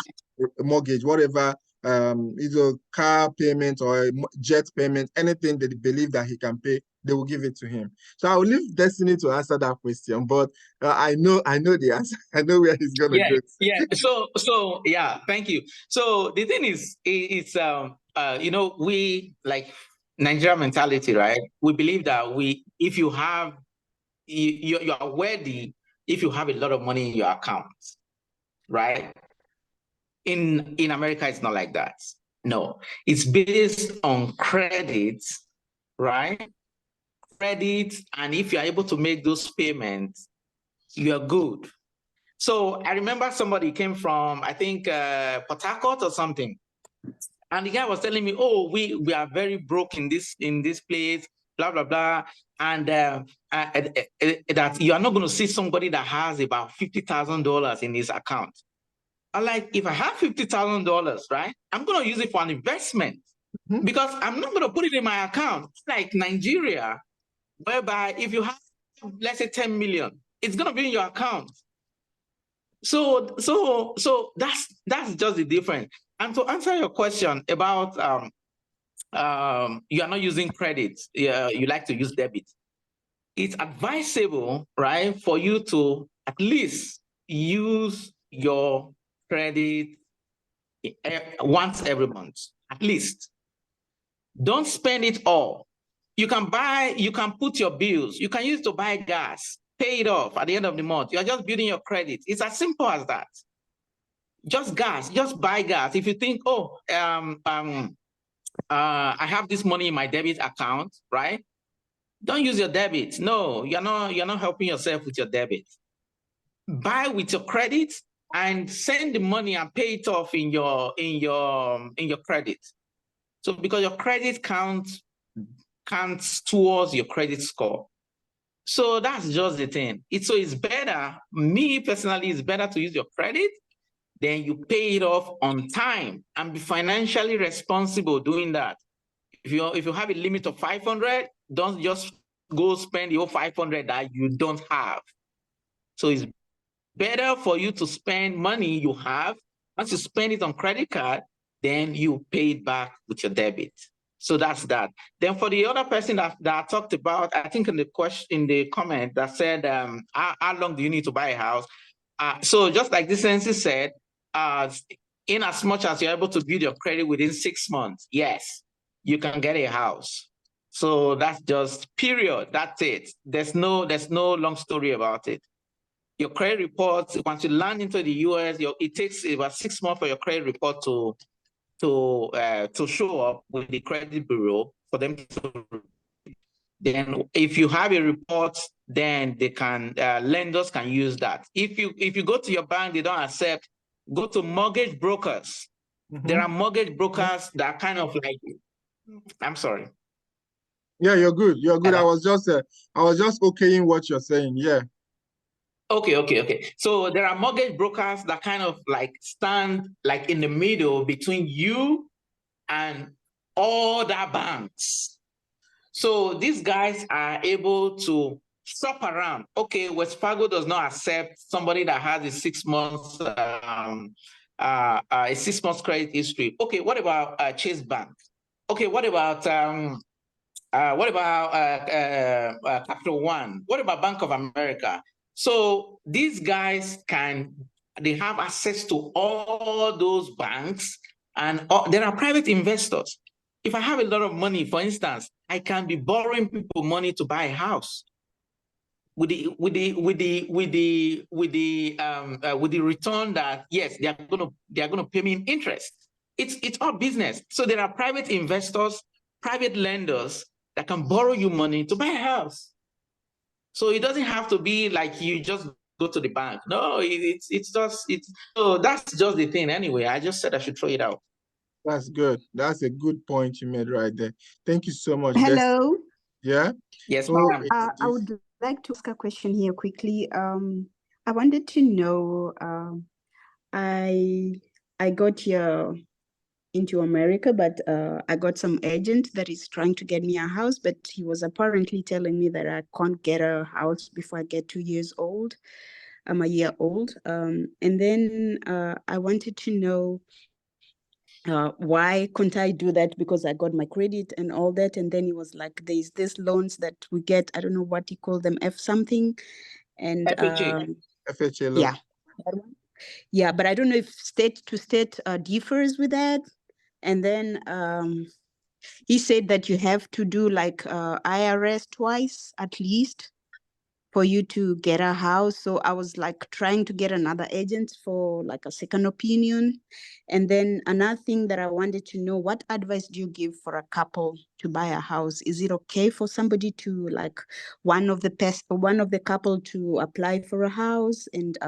Speaker 1: mortgage, whatever either car payment or a jet payment, anything that they believe that he can pay, they will give it to him. So I will leave Destiny to answer that question, but I know the answer. I know where he's gonna go.
Speaker 4: So yeah, thank you. So the thing is, it's you know, we like Nigeria mentality, right? We believe that if you have, you are worthy if you have a lot of money in your account, right? In America, it's not like that. No, it's based on credit, right? Credit, and if you're able to make those payments, you're good. So I remember somebody came from, I think, Port Harcourt or something, and the guy was telling me, "Oh, we are very broke in this place, blah blah blah," and that you are not going to see somebody that has about $50,000 in his account. I'm like, if I have $50,000, right, I'm going to use it for an investment because I'm not going to put it in my account. It's like Nigeria, whereby if you have, let's say, 10 million, it's going to be in your account. So that's just the difference. And to answer your question about you are not using credit, you like to use debit. It's advisable, right, for you to at least use your credit once every month, at least. Don't spend it all. You can put your bills, you can use it to buy gas, pay it off at the end of the month. You're just building your credit. It's as simple as that. Just gas, just buy gas. If you think, oh, I have this money in my debit account, right? Don't use your debit. No, you're not helping yourself with your debit. Buy with your credit and send the money and pay it off in your credit. So because your credit counts towards your credit score. So that's just the thing. It's better, me personally, it's better to use your credit, then you pay it off on time and be financially responsible doing that. If you have a limit of 500, don't just go spend your 500 that you don't have. So it's better for you to spend money you have. Once you spend it on credit card, then you pay it back with your debit. So that's that. Then for the other person that I talked about, I think in the comment that said, how long do you need to buy a house? So just like this Sensi said, in as much as you're able to build your credit within 6 months, yes, you can get a house. So that's just period. That's it. There's no long story about it. Your credit report, once you land into the US, it takes about 6 months for your credit report to show up with the credit bureau for them to. Then if you have a report, then they can lenders can use that. If you go to your bank, they don't accept, go to mortgage brokers. There are mortgage brokers that are kind of like, I'm sorry.
Speaker 1: Yeah, you're good. You're good. I was just okaying what you're saying. Yeah.
Speaker 4: Okay. So there are mortgage brokers that kind of like stand like in the middle between you and other banks. So these guys are able to shop around. Okay, West Fargo does not accept somebody that has a 6 months credit history. Okay, what about Chase Bank? Okay, what about Capital One? What about Bank of America? So these guys they have access to all those banks, and there are private investors. If I have a lot of money, for instance, I can be borrowing people money to buy a house with the return that, yes, they are gonna pay me in interest. It's all business. So there are private investors, private lenders that can borrow you money to buy a house. So it doesn't have to be like you just go to the bank. No, so that's just the thing. Anyway, I just said I should throw it out.
Speaker 1: That's good. That's a good point you made right there. Thank you so much.
Speaker 5: Hello.
Speaker 1: Yeah.
Speaker 4: Yes,
Speaker 1: so,
Speaker 4: ma'am.
Speaker 5: I would like to ask a question here quickly. I wanted to know. I got here into America, but I got some agent that is trying to get me a house, but he was apparently telling me that I can't get a house before I get 2 years old. I'm a year old. And then I wanted to know why couldn't I do that? Because I got my credit and all that. And then he was like, there's this loans that we get, I don't know what you call them, F something. And
Speaker 4: FHA.
Speaker 1: FHA loan.
Speaker 5: yeah, that one. Yeah, but I don't know if state to state differs with that. And then he said that you have to do like IRS twice at least for you to get a house. So I was like trying to get another agent for like a second opinion. And then another thing that I wanted to know, what advice do you give for a couple to buy a house? Is it okay for somebody to like one of the couple to apply for a house and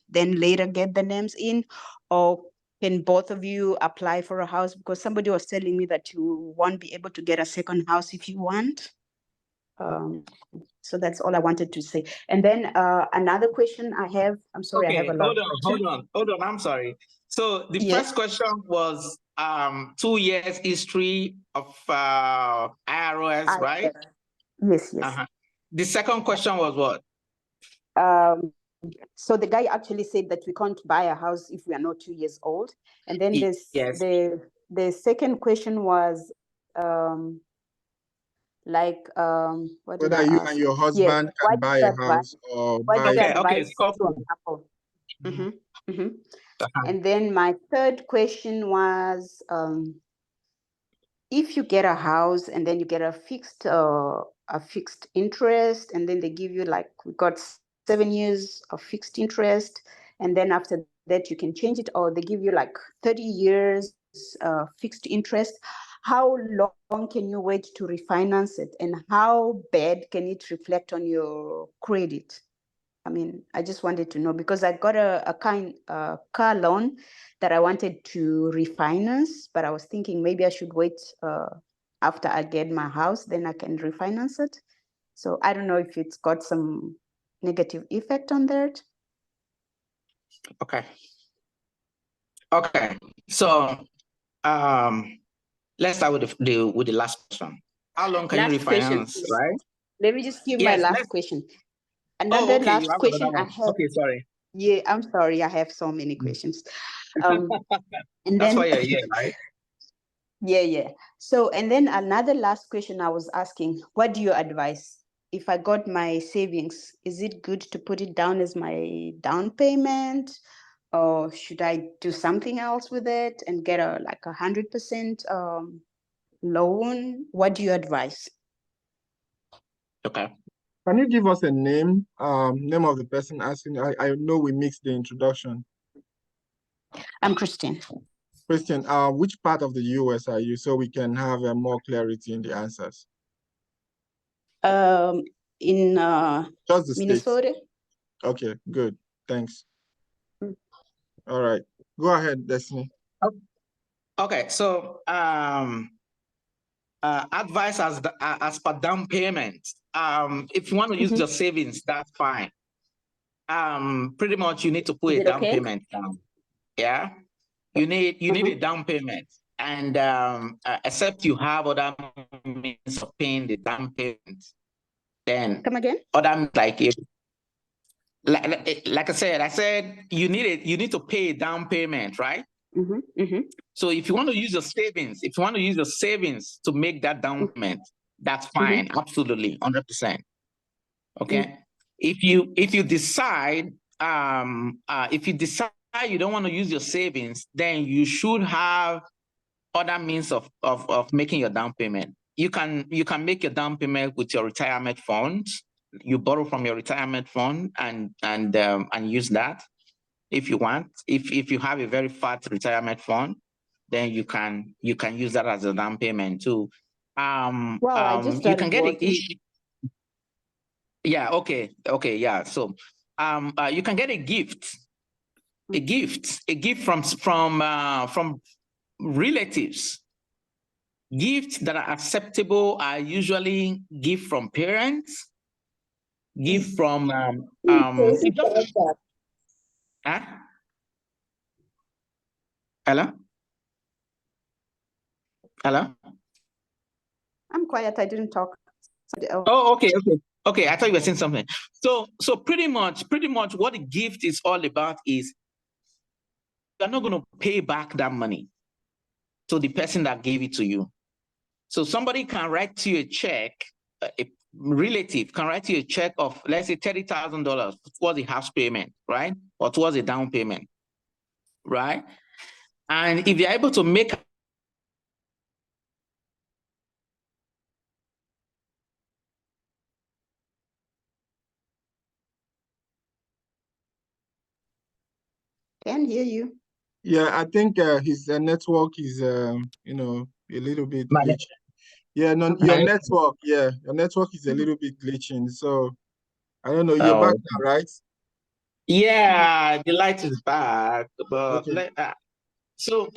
Speaker 5: then later get the names in? Or can both of you apply for a house? Because somebody was telling me that you won't be able to get a second house if you want. So that's all I wanted to say. And then another question I have, I'm sorry, I have
Speaker 4: Okay,
Speaker 5: a lot.
Speaker 4: hold on. I'm sorry. So the
Speaker 5: Yes.
Speaker 4: first question was 2 years history of IRS, right?
Speaker 5: Yes, yes.
Speaker 4: Uh-huh. The second question was what?
Speaker 5: So the guy actually said that we can't buy a house if we are not 2 years old. And then
Speaker 4: Yes.
Speaker 5: the second question was what did
Speaker 1: Whether
Speaker 5: I
Speaker 1: you
Speaker 5: ask?
Speaker 1: and your
Speaker 5: Yes.
Speaker 1: husband
Speaker 5: What
Speaker 1: can
Speaker 5: do
Speaker 1: buy
Speaker 5: you
Speaker 1: a
Speaker 5: advise?
Speaker 1: house or
Speaker 5: What
Speaker 1: buy
Speaker 5: do you
Speaker 1: a
Speaker 4: Okay,
Speaker 5: advise to a
Speaker 4: couple.
Speaker 5: couple? Mhm, mhm.
Speaker 4: Uh-huh.
Speaker 5: And then my third question was, if you get a house and then you get a fixed interest, and then they give you like, we got 7 years of fixed interest, and then after that you can change it, or they give you like 30 years fixed interest. How long can you wait to refinance it, and how bad can it reflect on your credit? I mean, I just wanted to know, because I got a car loan that I wanted to refinance, but I was thinking maybe I should wait after I get my house, then I can refinance it. So I don't know if it's got some negative effect on that.
Speaker 4: Okay. Okay. So let's start with the last question. How long can you
Speaker 5: Last question,
Speaker 4: refinance,
Speaker 5: please.
Speaker 4: right?
Speaker 5: Let me just give my
Speaker 4: Yes,
Speaker 5: last
Speaker 4: let's.
Speaker 5: question.
Speaker 4: Oh,
Speaker 5: Another
Speaker 4: okay. You
Speaker 5: last
Speaker 4: have another
Speaker 5: question I
Speaker 4: one.
Speaker 5: have.
Speaker 4: Okay, sorry.
Speaker 5: Yeah, I'm sorry. I have so many questions. And
Speaker 4: That's why
Speaker 5: then
Speaker 4: you're here, right?
Speaker 5: Yeah. So, and then another last question I was asking, what do you advise? If I got my savings, is it good to put it down as my down payment? Or should I do something else with it and get a 100% loan? What do you advise?
Speaker 4: Okay.
Speaker 1: Can you give us a name of the person asking? I know we mixed the introduction.
Speaker 5: I'm Christine.
Speaker 1: Christian, which part of the US are you, so we can have more clarity in the answers?
Speaker 5: In
Speaker 1: Just the states.
Speaker 5: Minnesota.
Speaker 1: Okay, good. Thanks.
Speaker 5: Mm.
Speaker 1: All right. Go ahead, Destiny.
Speaker 4: Okay. So advice as per down payment. If you want to use your savings, that's fine. Pretty much you need to put
Speaker 5: Is
Speaker 4: a
Speaker 5: it
Speaker 4: down
Speaker 5: okay?
Speaker 4: payment down. Yeah. You need a down payment. And except you have other means of paying the down payment, then
Speaker 5: Come again?
Speaker 4: other means like if like I said you need to pay a down payment, right? So if you want to use your savings, to make that down payment, that's fine, absolutely, 100%. Okay. If you decide you don't want to use your savings, then you should have other means of making your down payment. You can make your down payment with your retirement funds. You borrow from your retirement fund and use that if you want. If you have a very fat retirement fund, then you can use that as a down payment too.
Speaker 5: Well, I just
Speaker 4: you can
Speaker 5: started
Speaker 4: get
Speaker 5: working.
Speaker 4: Yeah, okay, yeah. So you can get a gift from relatives. Gifts that are acceptable are usually gift from parents, gift from huh? Hello?
Speaker 5: I'm quiet. I didn't talk.
Speaker 4: Oh, okay. I thought you were saying something. So pretty much what the gift is all about is you're not going to pay back that money. to the person that gave it to you. So somebody can write you a check, a relative can write you a check of, let's say, $30,000 towards a house payment, right? Or towards a down payment, right? And if you're able to make
Speaker 5: Can't hear you.
Speaker 1: Yeah, I think his network is, you know, a little bit glitchy. Yeah, no, your network, yeah, your network is a little bit glitching. So I don't know. You're back now, right?
Speaker 4: yeah, the light is back, but
Speaker 1: Okay.
Speaker 4: so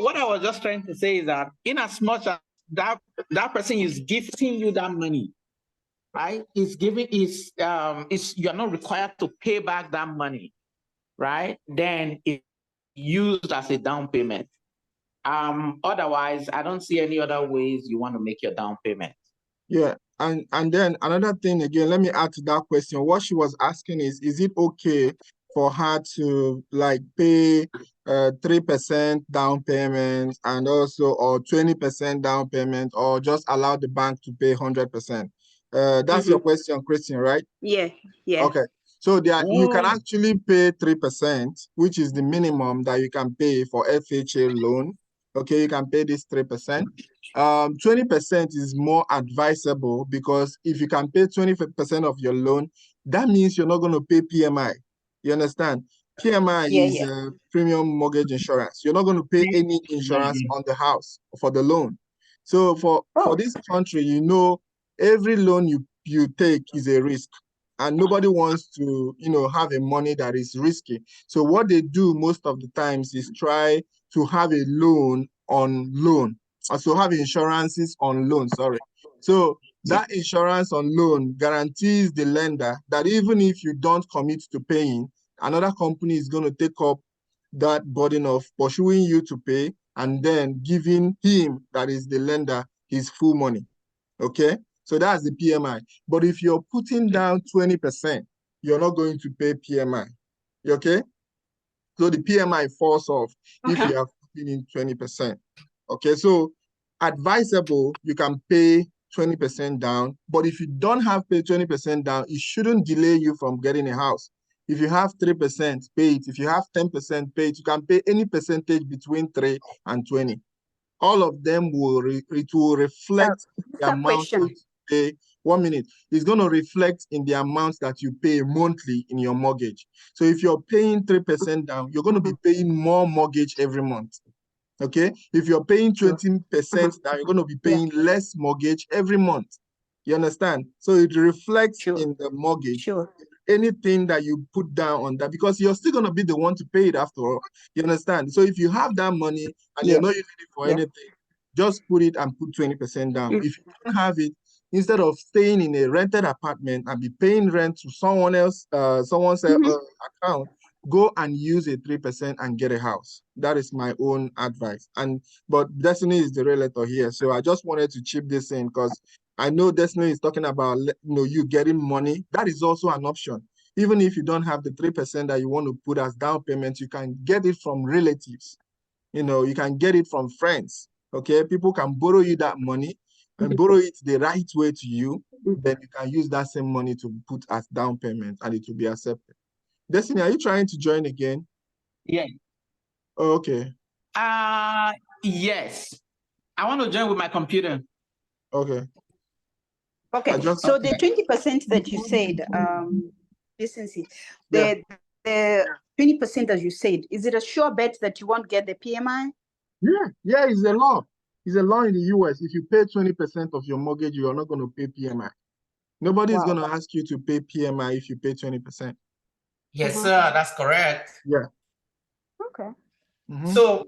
Speaker 4: what I was just trying to say is that in as much as that person is gifting you that money, right? Is you're not required to pay back that money, right? Then it's used as a down payment. Otherwise, I don't see any other ways you want to make your down payment.
Speaker 1: Yeah, and then another thing again, let me add to that question. What she was asking is it okay for her to like pay 3% down payment and also or 20% down payment or just allow the bank to pay 100%? That's your question, Christian, right?
Speaker 5: Yeah, yeah.
Speaker 1: Okay. So there you can actually pay 3%, which is the minimum that you can pay for FHA loan. Okay, you can pay this 3%. 20% is more advisable because if you can pay 20% of your loan, that means you're not going to pay PMI. You understand? PMI
Speaker 5: Yeah,
Speaker 1: is premium mortgage insurance. You're not going to pay any insurance on the house for the loan. So for this country, you know, every loan you take is a risk. And nobody wants to, you know, have a money that is risky. So what they do most of the times is try to have a loan on loan. Also have insurances on loan, sorry. So that insurance on loan guarantees the lender that even if you don't commit to paying, another company is going to take up that burden of pursuing you to pay and then giving him, that is the lender, his full money. Okay? So that's the PMI. But if you're putting down 20%, you're not going to pay PMI. Okay? So the PMI falls off if you are putting in 20%. Okay, so advisable, you can pay 20% down, but if you don't have pay 20% down, it shouldn't delay you from getting a house. If you have 3%, pay it. If you have 10%, pay it. You can pay any percentage between 3 and 20. All of them will reflect the amount that you pay. 1 minute. It's going to reflect in the amount that you pay monthly in your mortgage. So if you're paying 3% down, you're going to be paying more mortgage every month. Okay? If you're paying 20% down, you're going to be paying less mortgage every month. You understand? So it reflects in the mortgage.
Speaker 5: Sure.
Speaker 1: Anything that you put down on that, because you're still going to be the one to pay it after all. You understand? So if you have that money and you're not using it for anything, just put it and put 20% down. If you don't have it, instead of staying in a rented apartment and be paying rent to someone else, someone's account, go and use a 3% and get a house. That is my own advice. But Destiny is the realtor here, so I just wanted to chip this in because I know Destiny is talking about, you know, you getting money. That is also an option. Even if you don't have the 3% that you want to put as down payment, you can get it from relatives. You know, you can get it from friends. Okay, people can borrow you that money and borrow it the right way to you. Then you can use that same money to put as down payment and it will be accepted. Destiny, are you trying to join again?
Speaker 4: Yeah.
Speaker 1: Oh, okay.
Speaker 4: Yes. I want to join with my computer.
Speaker 1: Okay.
Speaker 5: Okay. So the 20% that you said, listen, see, the 20% that you said, is it a sure bet that you won't get the PMI?
Speaker 1: Yeah, it's a law. It's a law in the US. If you pay 20% of your mortgage, you are not going to pay PMI. Nobody is going to ask you to pay PMI if you pay 20%.
Speaker 2: Yes, sir, that's correct.
Speaker 1: Yeah.
Speaker 5: Okay.
Speaker 2: So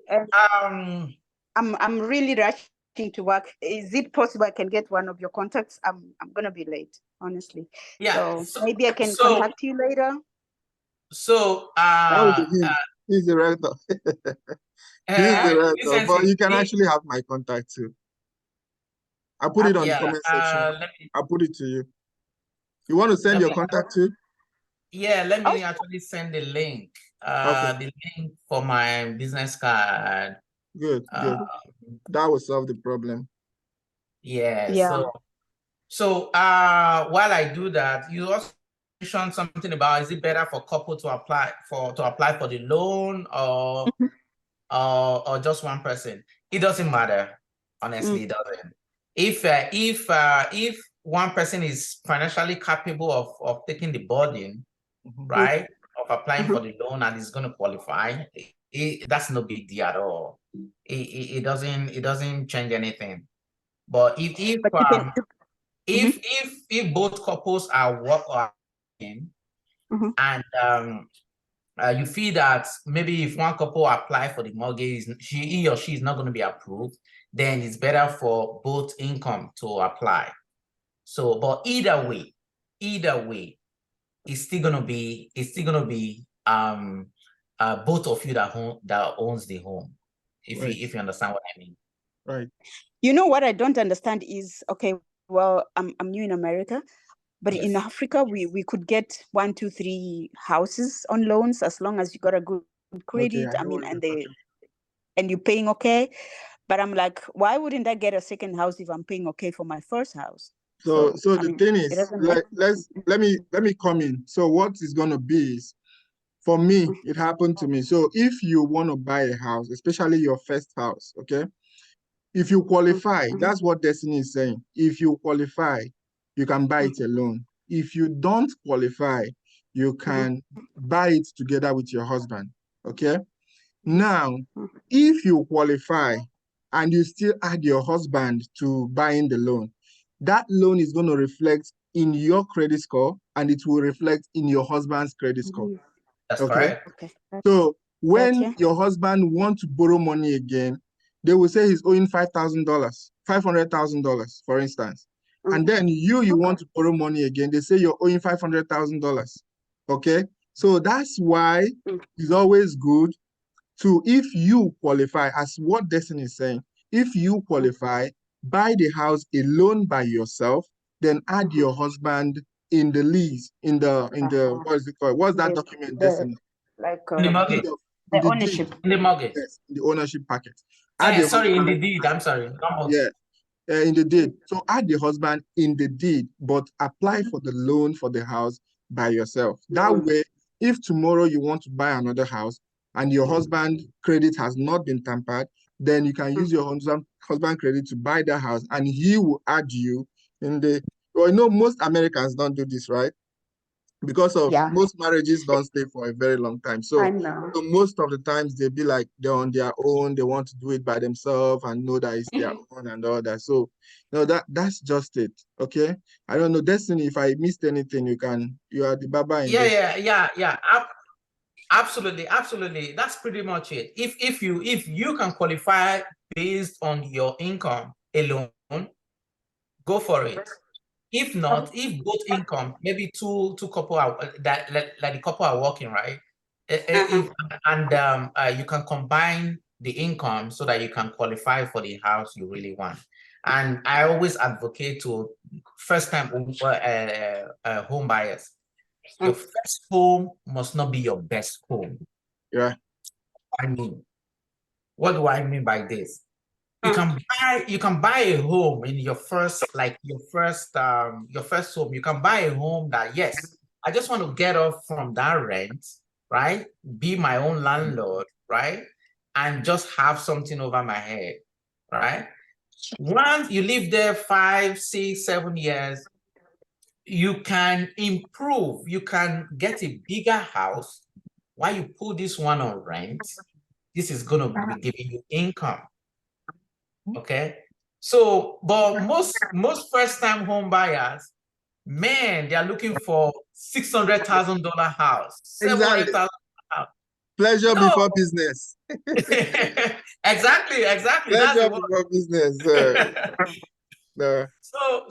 Speaker 5: I'm really rushing to work. Is it possible I can get one of your contacts? I'm gonna be late, honestly.
Speaker 2: Yeah.
Speaker 5: So maybe I can contact you later.
Speaker 2: So
Speaker 1: that would be him. He's the realtor. He's the realtor, but you can actually have my contact too. I put it on the comment section. I'll put it to you. You want to send your contact too?
Speaker 2: Yeah, let me actually send the link. The link for my business card.
Speaker 1: Good. That will solve the problem.
Speaker 2: Yeah.
Speaker 3: Yeah.
Speaker 2: So while I do that, you also mentioned something about, is it better for couple to apply for the loan, or just one person? It doesn't matter. Honestly, it doesn't. If one person is financially capable of taking the burden, right, of applying for the loan and is going to qualify, that's no big deal at all. It doesn't change anything. But
Speaker 5: But you can,
Speaker 2: if both couples are working, and you feel that maybe if one couple apply for the mortgage, he or she is not going to be approved, then it's better for both income to apply. So, but either way, it's still gonna be both of you that owns the home. If you understand what I mean.
Speaker 1: Right.
Speaker 5: you know what I don't understand is, okay, well, I'm new in America, but in Africa, we could get 1, 2, 3 houses on loans as long as you got a good credit.
Speaker 1: Okay,
Speaker 5: I mean, and you're paying okay. But I'm like, why wouldn't I get a second house if I'm paying okay for my first house?
Speaker 1: So
Speaker 5: I
Speaker 1: the
Speaker 5: mean,
Speaker 1: thing
Speaker 5: it
Speaker 1: is,
Speaker 5: doesn't
Speaker 1: like,
Speaker 5: make
Speaker 1: let me come in. So what is gonna be is, for me, it happened to me. So if you want to buy a house, especially your first house, okay, if you qualify, that's what Destiny is saying. If you qualify, you can buy it alone. If you don't qualify, you can buy it together with your husband, okay? Now, if you qualify and you still add your husband to buying the loan, that loan is going to reflect in your credit score and it will reflect in your husband's credit score.
Speaker 2: That's
Speaker 1: Okay.
Speaker 2: correct.
Speaker 5: Okay.
Speaker 1: So when
Speaker 5: Gotcha.
Speaker 1: your husband wants to borrow money again, they will say he's owing $5,000, $500,000, for instance. And then you want to borrow money again, they say you're owing $500,000. Okay. So that's why it's always good to, if you qualify, as what Destiny is saying, if you qualify, buy the house alone by yourself, then add your husband in the lease, in the what is it called? What's that document, Destiny?
Speaker 5: Like
Speaker 2: In the mortgage.
Speaker 1: In the
Speaker 5: ownership.
Speaker 1: deed.
Speaker 2: In the mortgage.
Speaker 1: Yes, in the ownership packet. Add the
Speaker 2: Sorry, in the
Speaker 1: husband,
Speaker 2: deed. I'm sorry. Not mortgage.
Speaker 1: in the deed. So add the husband in the deed, but apply for the loan for the house by yourself. That way, if tomorrow you want to buy another house and your husband credit has not been tampered, then you can use your husband credit to buy that house and he will add you in the, well, you know, most Americans don't do this, right? Because of most marriages don't stay for a very long time. So,
Speaker 5: know.
Speaker 1: so most of the times they be like they're on their own, they want to do it by themselves and know that it's their own and all that. So, no, that's just it. Okay. I don't know, Destiny, if I missed anything, you are the baba in this.
Speaker 2: Yeah. Absolutely. That's pretty much it. If you can qualify based on your income alone, go for it. If not, if both income, maybe two couple are that like the couple are working, right? You can combine the income so that you can qualify for the house you really want. And I always advocate to first-time home buyers. Your first home must not be your best home.
Speaker 1: Yeah.
Speaker 2: I mean, what do I mean by this? You can buy a home in your first home. You can buy a home that, yes, I just want to get off from that rent, right? Be my own landlord, right? And just have something over my head, right? Once you live there 5, 6, 7 years, you can improve. You can get a bigger house while you put this one on rent. This is going to be giving you income. Okay. So, but most first-time home buyers, man, they are looking for $600,000 house,
Speaker 1: Exactly.
Speaker 2: $700,000 house.
Speaker 1: Pleasure
Speaker 2: No.
Speaker 1: before business.
Speaker 2: Exactly. That's
Speaker 1: Pleasure
Speaker 2: the word.
Speaker 1: before business. No.
Speaker 2: So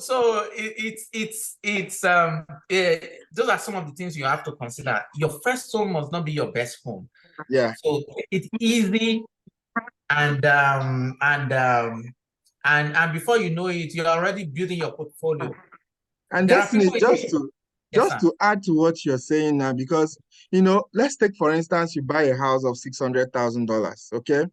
Speaker 2: those are some of the things you have to consider. Your first home must not be your best home.
Speaker 1: Yeah.
Speaker 2: So it's easy, and before you know it, you're already building your portfolio.
Speaker 1: And
Speaker 2: There are
Speaker 1: Destiny,
Speaker 2: people.
Speaker 1: just to add to what you're saying now, because, you know, let's take, for instance, you buy a house of $600,000, okay?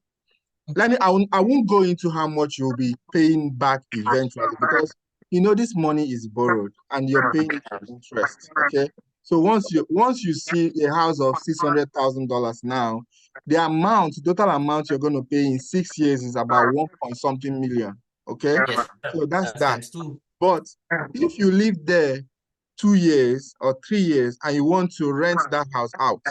Speaker 1: I won't go into how much you'll be paying back eventually, because you know this money is borrowed and you're paying it with interest. Okay. So once you see a house of $600,000 now, the total amount you're going to pay in 6 years is about 1 point something million. Okay.
Speaker 2: Yes,
Speaker 1: So that's
Speaker 2: that's
Speaker 1: that.
Speaker 2: times two.
Speaker 1: But if you live there 2 years or 3 years and you want to rent that house out,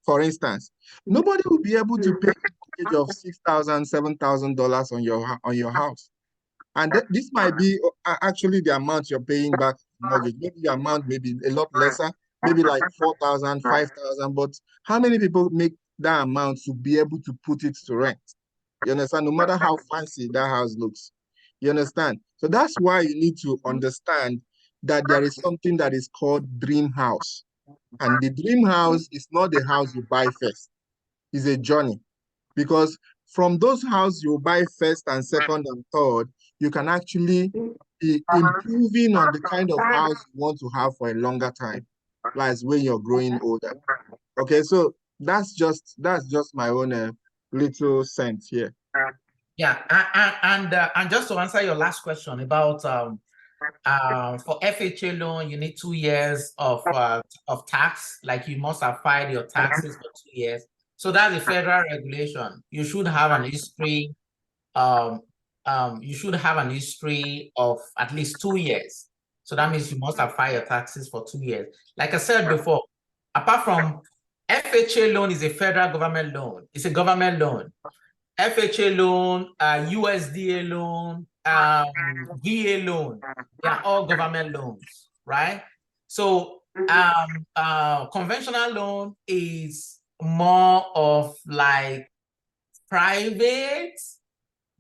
Speaker 1: for instance, nobody will be able to pay a mortgage of $6,000, $7,000 on your house. And this might be actually the amount you're paying back mortgage. Maybe the amount may be a lot lesser, maybe like 4,000, 5,000. But how many people make that amount to be able to put it to rent? You understand? No matter how fancy that house looks. You understand? So that's why you need to understand that there is something that is called dream house. And the dream house is not the house you buy first. It's a journey. Because from those houses you buy first and second and third, you can actually be improving on the kind of house you want to have for a longer time, like when you're growing older. Okay, so that's just my own little sense here.
Speaker 2: Yeah, and just to answer your last question about for FHA loan, you need 2 years of tax. Like you must have filed your taxes for 2 years. So that's a federal regulation. You should have an history. You should have an history of at least 2 years. So that means you must have filed your taxes for 2 years. Like I said before, apart from FHA loan is a federal government loan. It's a government loan. FHA loan, USDA loan, VA loan, they are all government loans, right? So conventional loan is more of like private,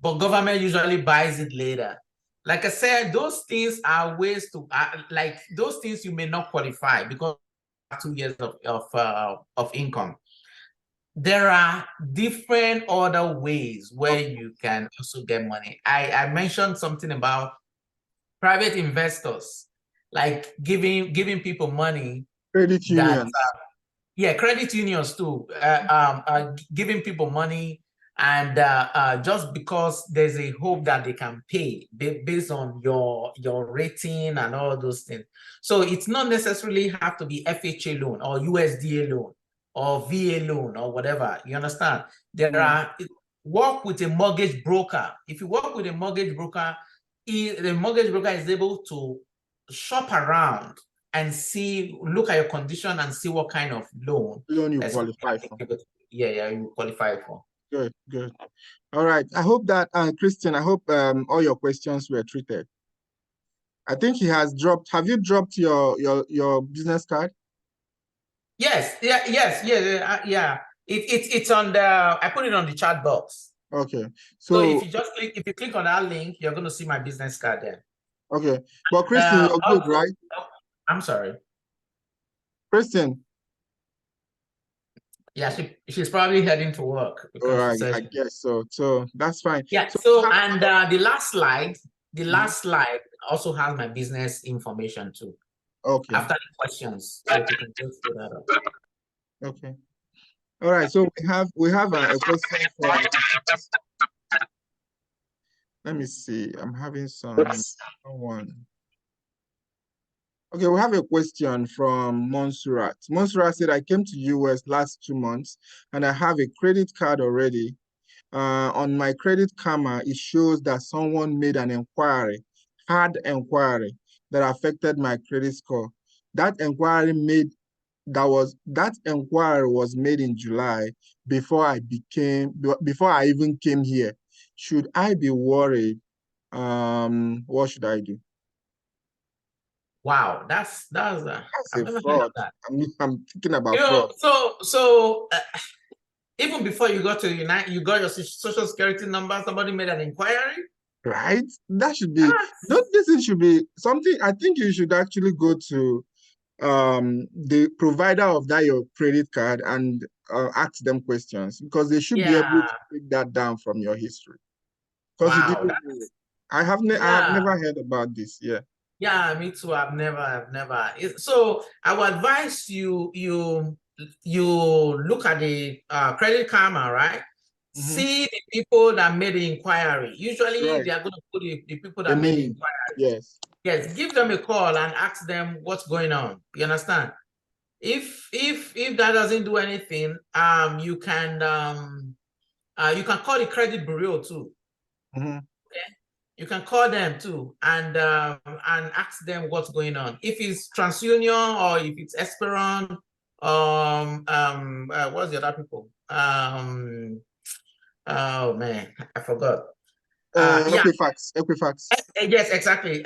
Speaker 2: but government usually buys it later. Like I said, those things are ways to like those things you may not qualify because 2 years of income. There are different other ways where you can also get money. I mentioned something about private investors, like giving people money.
Speaker 1: Credit unions.
Speaker 2: Yeah, credit unions too, giving people money, and just because there's a hope that they can pay based on your rating and all those things. So it's not necessarily have to be FHA loan or USDA loan or VA loan or whatever. You understand? There are work with a mortgage broker. If you work with a mortgage broker, the mortgage broker is able to shop around and look at your condition and see what kind of loan
Speaker 1: you qualify for.
Speaker 2: Yeah, you qualify for.
Speaker 1: Good. All right. I hope that, Christian, I hope all your questions were treated. I think he has dropped. Have you dropped your business card?
Speaker 2: Yes. Yeah. It's on the. I put it on the chat box.
Speaker 1: Okay.
Speaker 2: So if you click on that link, you're going to see my business card there.
Speaker 1: Okay. But Christian, you're good, right?
Speaker 2: I'm sorry.
Speaker 1: Christian.
Speaker 2: Yeah, she's probably heading to work.
Speaker 1: All right, I guess so. So that's fine.
Speaker 2: Yeah. So and the last slide also has my business information too.
Speaker 1: Okay.
Speaker 2: After the questions, so you can just do that up.
Speaker 1: Okay. All right. So we have a question from. Let me see. I'm having someone. Okay, we have a question from Monsurat. Monsurat said, I came to US last 2 months and I have a credit card already. On my Credit Karma, it shows that someone made an hard inquiry that affected my credit score. That inquiry was made in July before I even came here. Should I be worried? What should I do?
Speaker 2: Wow, that's
Speaker 1: a fraud. I'm thinking about fraud.
Speaker 2: So even before you got to Unite, you got your social security number. Somebody made an inquiry,
Speaker 1: right? That should be. This should be something. I think you should actually go to the provider of your credit card and ask them questions, because they should be able to take that down from your history. Because you didn't. I have never heard about this. Yeah.
Speaker 2: Yeah, me too. I've never. So I would advise you look at the Credit Karma, right? see the people that made the inquiry. Usually
Speaker 1: Right.
Speaker 2: they are going to put the people
Speaker 1: The
Speaker 2: that made the
Speaker 1: name.
Speaker 2: inquiry.
Speaker 1: Yes.
Speaker 2: Yes, give them a call and ask them what's going on. You understand? If that doesn't do anything, you can call the credit bureau too.
Speaker 1: Mm-hmm.
Speaker 2: Okay, you can call them too and ask them what's going on. If it's TransUnion or if it's Esperon, what's the other people? Oh man, I forgot. Yeah,
Speaker 1: Equifax.
Speaker 2: yes, exactly.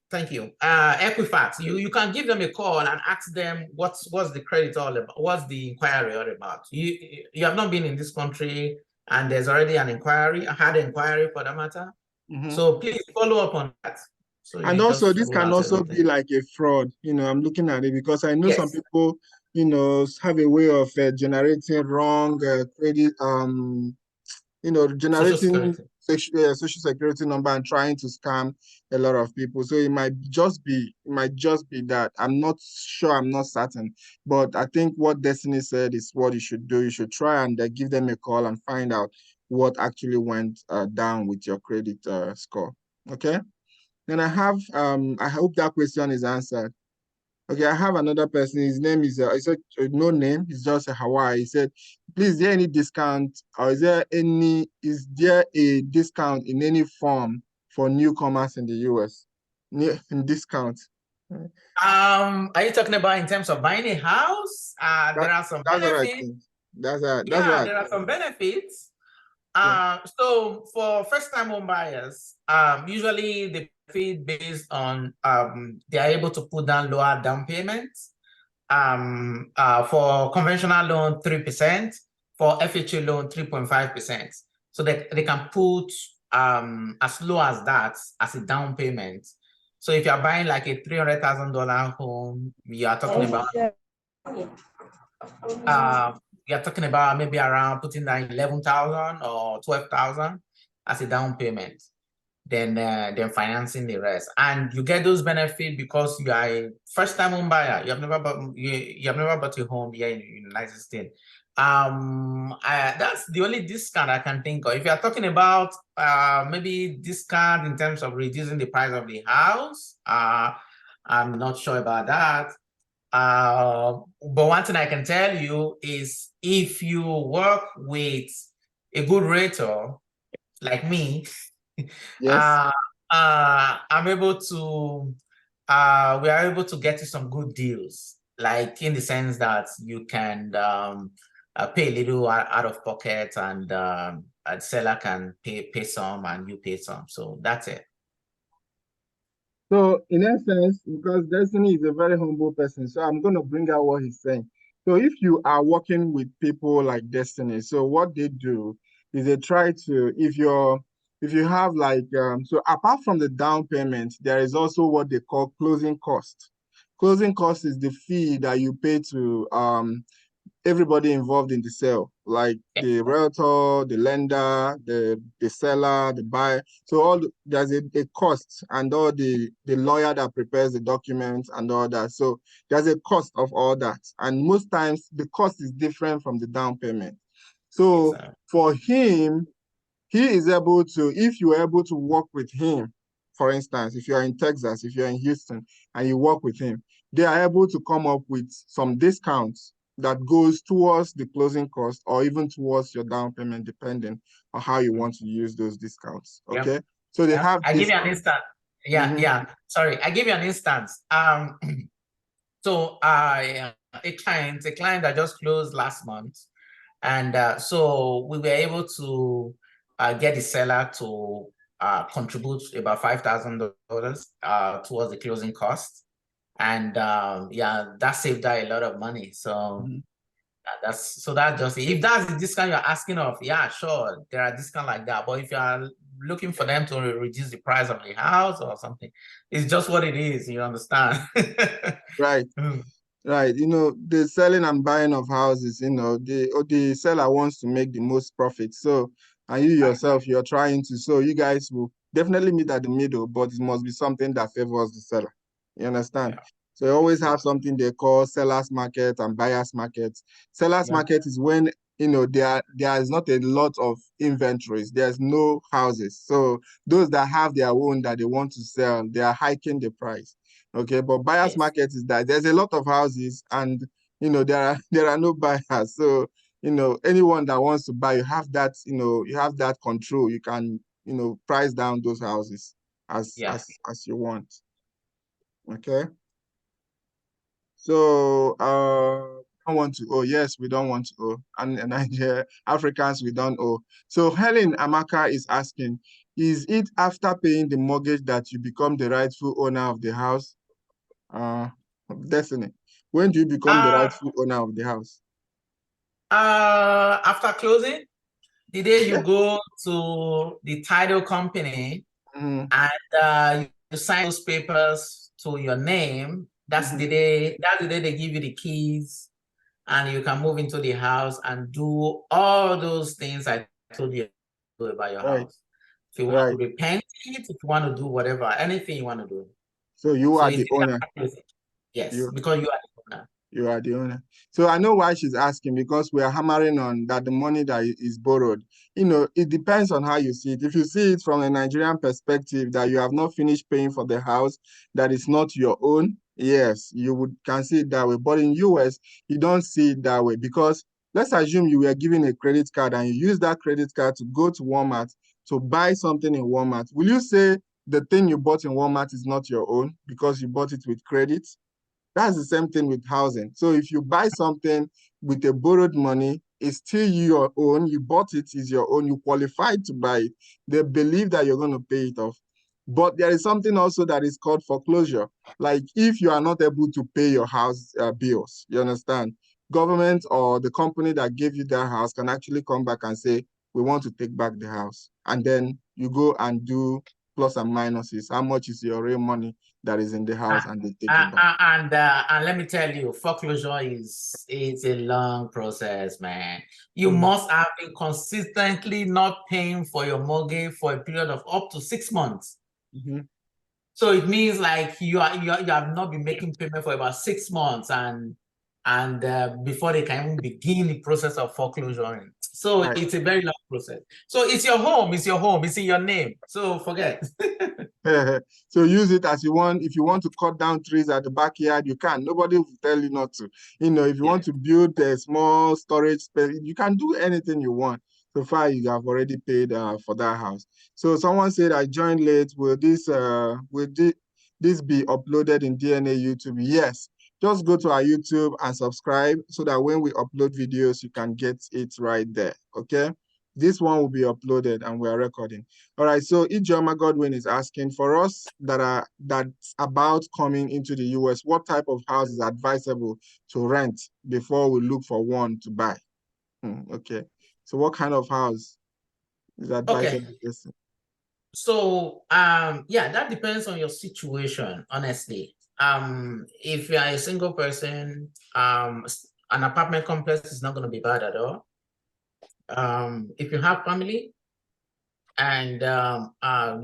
Speaker 2: Thank you. Equifax. You can give them a call and ask them what's the credit all about, what's the inquiry all about. You have not been in this country and there's already an inquiry, a hard inquiry for that matter.
Speaker 1: Mm-hmm.
Speaker 2: So please follow up on that. So
Speaker 1: And
Speaker 2: you
Speaker 1: also,
Speaker 2: just
Speaker 1: this
Speaker 2: rule
Speaker 1: can
Speaker 2: out
Speaker 1: also be
Speaker 2: everything.
Speaker 1: like a fraud. I'm looking at it because I know some
Speaker 2: Yes.
Speaker 1: people, have a way of generating wrong credit,
Speaker 2: Social
Speaker 1: generating
Speaker 2: Security.
Speaker 1: social security number and trying to scam a lot of people. So it might just be that. I'm not sure, I'm not certain, but I think what Destiny said is what you should do. You should try and give them a call and find out what actually went down with your credit score. Okay. Then I hope that question is answered. Okay, I have another person. His name is, he said, no name, it's just a Hawaii. He said, please, is there any discount or is there a discount in any form for newcomers in the US? In discount.
Speaker 2: Are you talking about in terms of buying a house? There are some
Speaker 1: That's what I
Speaker 2: benefits.
Speaker 1: think. That's what
Speaker 2: Yeah, there
Speaker 1: I
Speaker 2: are some
Speaker 1: think.
Speaker 2: benefits.
Speaker 1: Yeah.
Speaker 2: So for first-time home buyers, usually they feed based on they are able to put down lower down payments. For conventional loan, 3%, for FHA loan, 3.5%. So they can put as low as that as a down payment. So if you're buying like a $300,000 home, you are talking about you're talking about maybe around putting down 11,000 or 12,000 as a down payment, then financing the rest, and you get those benefits because you are a first-time home buyer. You have never bought a home here in the United States. That's the only discount I can think of. If you are talking about maybe discount in terms of reducing the price of the house, I'm not sure about that. But one thing I can tell you is if you work with a good rater like me,
Speaker 1: Yes.
Speaker 2: I'm able to, we are able to get you some good deals, like in the sense that you can pay a little out of pocket and the seller can pay some and you pay some. So that's it.
Speaker 1: So in essence, because Destiny is a very humble person, so I'm going to bring out what he's saying. So if you are working with people like Destiny, so what they do is they try to, if you have like, so apart from the down payment, there is also what they call closing cost. Closing cost is the fee that you pay to everybody involved in the sale, like the realtor, the lender, the seller, the buyer. So there's a cost, and all the lawyer that prepares the documents and all that. So there's a cost of all that. And most times the cost is different from the down payment. So for him, he is able to, if you are able to work with him, for instance, if you're in Texas, if you're in Houston, and you work with him, they are able to come up with some discounts that goes towards the closing cost or even towards your down payment, depending on how you want to use those discounts. Okay.
Speaker 2: Yep.
Speaker 1: So they have
Speaker 2: I give you an instance. Yeah. Sorry, I give you an instance. So a client that just closed last month, and so we were able to get the seller to contribute about $5,000 towards the closing cost, and yeah, that saved her a lot of money. So that's just it. If that's the discount you're asking of, yeah, sure, there are discounts like that. But if you are looking for them to reduce the price of the house or something, it's just what it is. You understand?
Speaker 1: Right. Right. The selling and buying of houses, the seller wants to make the most profit. So, and you yourself, you're trying to, so you guys will definitely meet at the middle, but it must be something that favors the seller. You understand?
Speaker 2: Yeah.
Speaker 1: So you always have something they call seller's market and buyer's market. Seller's market is when there is not a lot of inventories. There's no houses. So those that have their own that they want to sell, they are hiking the price. Okay, but buyer's market is that there's a lot of houses and there are no buyers. So anyone that wants to buy, you have that control. You can price down those houses as you want. Okay. So don't want to owe. Yes, we don't want to owe. And Nigeria, Africans, we don't owe. So Helen Amaka is asking, is it after paying the mortgage that you become the rightful owner of the house? Destiny, when do you become the rightful owner of the house?
Speaker 2: After closing, the day you go to the title company and you sign those papers to your name, that's the day they give you the keys and you can move into the house and do all those things I told you about your house. If you want to repaint it, if you want to do whatever, anything you want to do.
Speaker 1: So you are the owner.
Speaker 2: Yes, because you are the owner.
Speaker 1: You are the owner. So I know why she's asking, because we are hammering on that the money that is borrowed. It depends on how you see it. If you see it from a Nigerian perspective, that you have not finished paying for the house, that is not your own, yes, you can see it that way. But in US, you don't see it that way, because let's assume you were given a credit card and you use that credit card to go to Walmart to buy something in Walmart. Will you say the thing you bought in Walmart is not your own because you bought it with credit? That's the same thing with housing. So if you buy something with a borrowed money, it's still your own. You bought it, is your own. You qualified to buy it. They believe that you're going to pay it off. But there is something also that is called foreclosure. Like if you are not able to pay your house bills, you understand? Government or the company that gave you that house can actually come back and say, we want to take back the house. And then you go and do plus and minuses. How much is your real money that is in the house, and they take it back.
Speaker 2: And let me tell you, foreclosure is a long process, man. You must have been consistently not paying for your mortgage for a period of up to 6 months. So it means like you have not been making payment for about 6 months, and before they can even begin the process of foreclosure. So it's a very long process. So it's your home, it's in your name. So forget.
Speaker 1: So use it as you want. If you want to cut down trees at the backyard, you can. Nobody will tell you not to. If you want to build a small storage space, you can do anything you want. So far, you have already paid for that house. So someone said, I joined late. Will this be uploaded in DNA YouTube? Yes. Just go to our YouTube and subscribe so that when we upload videos, you can get it right there. Okay. This one will be uploaded and we are recording. All right, so Ijoma Godwin is asking, for us that's about coming into the US, what type of house is advisable to rent before we look for one to buy? Okay, so what kind of house is advisable?
Speaker 2: Okay. So yeah, that depends on your situation, honestly. If you are a single person, an apartment complex is not going to be bad at all. If you have family and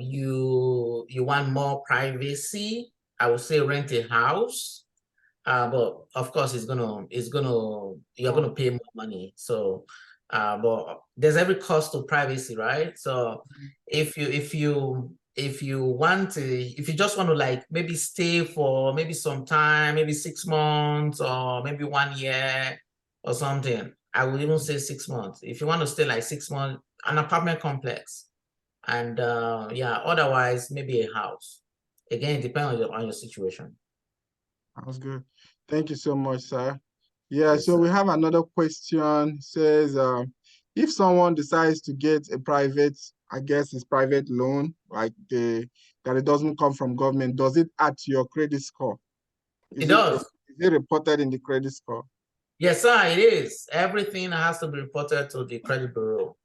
Speaker 2: you want more privacy, I would say rent a house. But of course you're gonna pay more money. So but there's every cost to privacy, right? So if you just want to like maybe stay for maybe some time, maybe 6 months or maybe 1 year or something, I would even say 6 months. If you want to stay like 6 months, an apartment complex. And yeah, otherwise maybe a house. Again, it depends on your situation.
Speaker 1: That's good. Thank you so much, sir. Yeah,
Speaker 2: Yes,
Speaker 1: so
Speaker 2: sir.
Speaker 1: we have another question. It says, if someone decides to get a private, I guess it's private loan, like that it doesn't come from government, does it add to your credit score?
Speaker 2: It does.
Speaker 1: Is it reported in the credit score?
Speaker 2: Yes, sir, it is. Everything has to be reported to the credit bureau.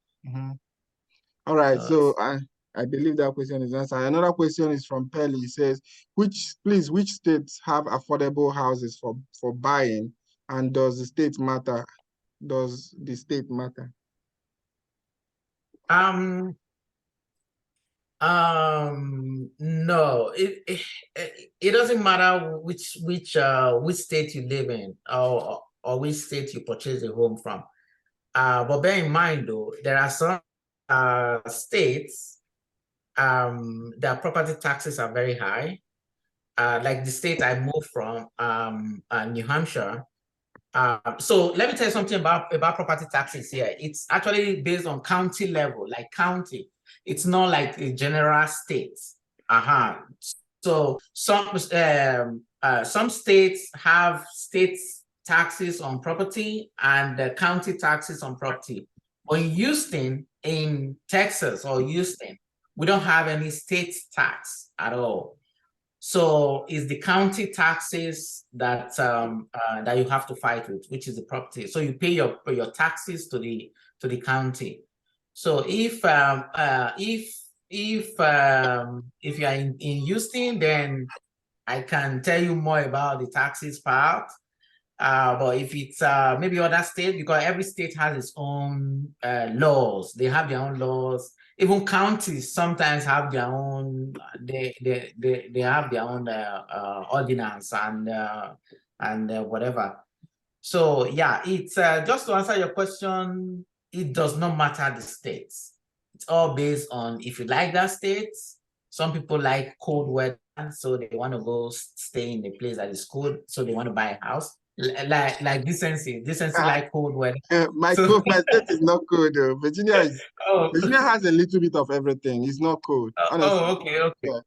Speaker 1: All right, so I believe that question is answered. Another question is from Pelly. He says, which states have affordable houses for buying, and does the state matter? Does the state matter?
Speaker 2: No, it doesn't matter which state you live in or which state you purchase a home from. But bear in mind, though, there are some states, their property taxes are very high. Like the state I moved from, New Hampshire. So let me tell you something about property taxes here. It's actually based on county level, like county. It's not like a general state. So some states have state taxes on property and county taxes on property. But in Houston, in Texas or Houston, we don't have any state tax at all. So it's the county taxes that that you have to fight with, which is the property. So you pay your taxes to the county. So if you are in Houston, then I can tell you more about the taxes part. But if it's maybe other state, because every state has its own laws, they have their own laws. Even counties sometimes have their own. They have their own ordinance and whatever. So yeah, it's just to answer your question. It does not matter the states. It's all based on if you like that state. Some people like cold weather, so they want to go stay in a place that is cold, so they want to buy a house. Like decency like cold weather.
Speaker 1: My
Speaker 2: So,
Speaker 1: my state is not cold. Virginia has a little bit of everything. It's not cold, honestly.
Speaker 2: okay.
Speaker 1: Yeah,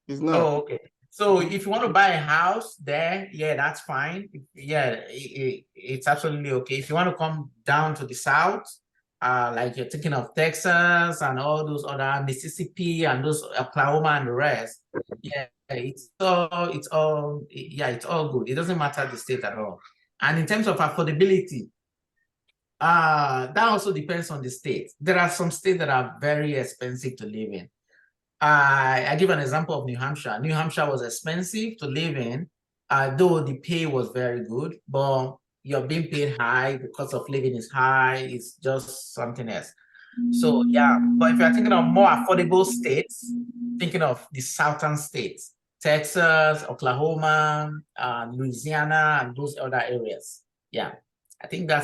Speaker 1: it's not.
Speaker 2: Oh, okay. So if you want to buy a house there, yeah, that's fine. Yeah, it's absolutely okay. If you want to come down to the south, like you're thinking of Texas and all those other Mississippi and those Oklahoma and the rest, yeah, it's all good. It doesn't matter the state at all. And in terms of affordability, that also depends on the state. There are some states that are very expensive to live in. I give an example of New Hampshire. New Hampshire was expensive to live in, though the pay was very good, but you're being paid high, the cost of living is high, it's just something else. So yeah, but if you're thinking of more affordable states, thinking of the southern states, Texas, Oklahoma, Louisiana, and those other areas. Yeah, I think I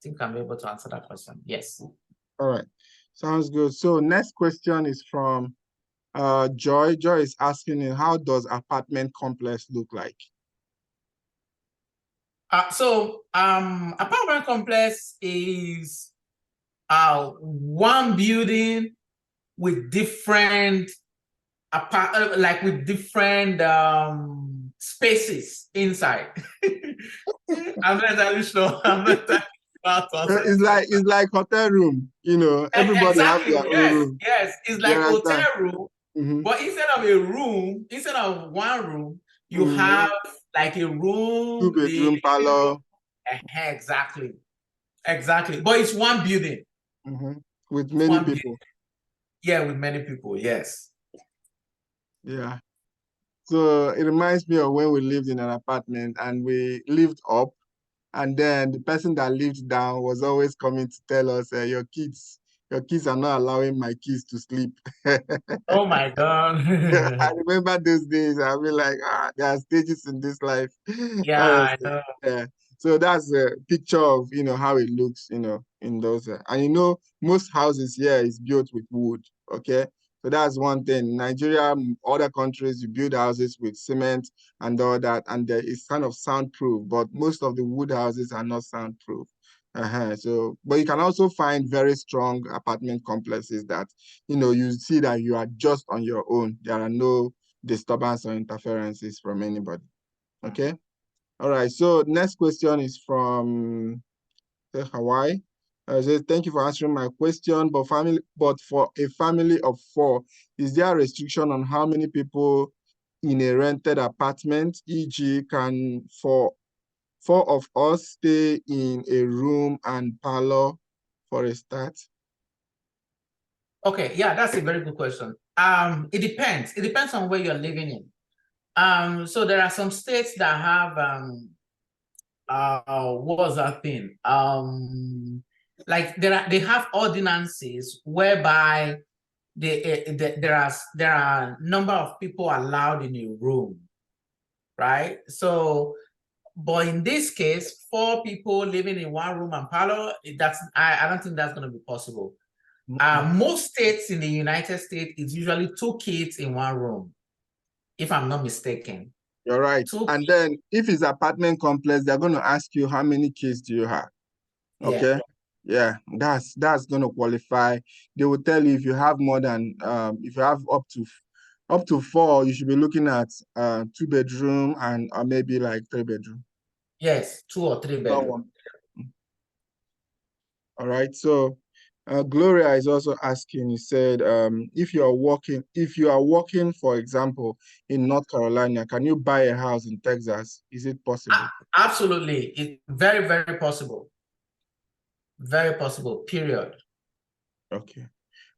Speaker 2: think I'm able to answer that question. Yes.
Speaker 1: All right. Sounds good. So next question is from Joy. Joy is asking, how does apartment complex look like?
Speaker 2: Apartment complex is one building with different spaces inside. I'm not entirely sure. I'm not entirely sure.
Speaker 1: It's like hotel room, everybody has
Speaker 2: Exactly.
Speaker 1: their own room.
Speaker 2: Yes. It's like hotel room, but instead of one room, you have like a room,
Speaker 1: 2-bedroom parlor.
Speaker 2: Exactly. But it's one building.
Speaker 1: With many people.
Speaker 2: Yeah, with many people, yes.
Speaker 1: Yeah. So it reminds me of when we lived in an apartment and we lived up, and then the person that lived down was always coming to tell us, your kids are not allowing my kids to sleep.
Speaker 2: Oh my God.
Speaker 1: I remember those days. I'll be like, there are stages in this life.
Speaker 2: Yeah, I know.
Speaker 1: Yeah. So that's a picture of, how it looks, in those. And most houses here is built with wood. Okay. So that's one thing. Nigeria, other countries, you build houses with cement and all that, and it's kind of soundproof, but most of the wood houses are not soundproof. So, but you can also find very strong apartment complexes that, you see that you are just on your own. There are no disturbance or interferences from anybody. Okay. All right. So next question is from Hawaii. Says, thank you for answering my question. But for a family of 4, is there a restriction on how many people in a rented apartment? E.g., can 4 of us stay in a room and parlor for a start?
Speaker 2: Okay, yeah, that's a very good question. It depends. It depends on where you're living in. So there are some states that have what was that thing? Like they have ordinances whereby there are number of people allowed in a room, right? So But in this case, 4 people living in one room and parlor, I don't think that's going to be possible. Most states in the United States, it's usually 2 kids in one room, if I'm not mistaken.
Speaker 1: You're right. And then if it's apartment complex, they're going to ask you how many kids do you have. Okay. Yeah, that's going to qualify. They will tell you if you have more than if you have up to 4, you should be looking at 2-bedroom and maybe like 3-bedroom.
Speaker 2: Yes, 2 or 3 bedroom.
Speaker 1: All right. So Gloria is also asking, he said, if you are working, for example, in North Carolina, can you buy a house in Texas? Is it possible?
Speaker 2: Absolutely. It's very, very possible. Very possible, period.
Speaker 1: Okay.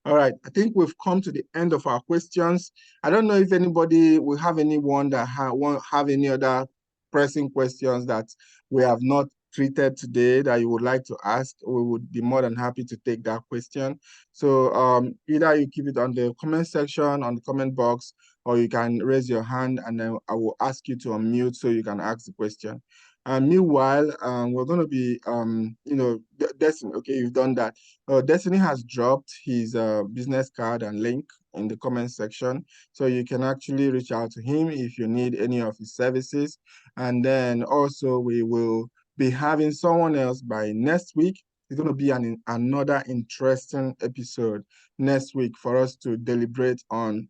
Speaker 1: All right. I think we've come to the end of our questions. I don't know if anybody will have anyone that have any other pressing questions that we have not treated today that you would like to ask. We would be more than happy to take that question. So either you keep it on the comment section, on the comment box, or you can raise your hand and then I will ask you to unmute so you can ask the question. And meanwhile, we're going to be, Destiny, okay, you've done that. Destiny has dropped his business card and link in the comment section. So you can actually reach out to him if you need any of his services. And then also we will be having someone else by next week. It's going to be another interesting episode next week for us to deliberate on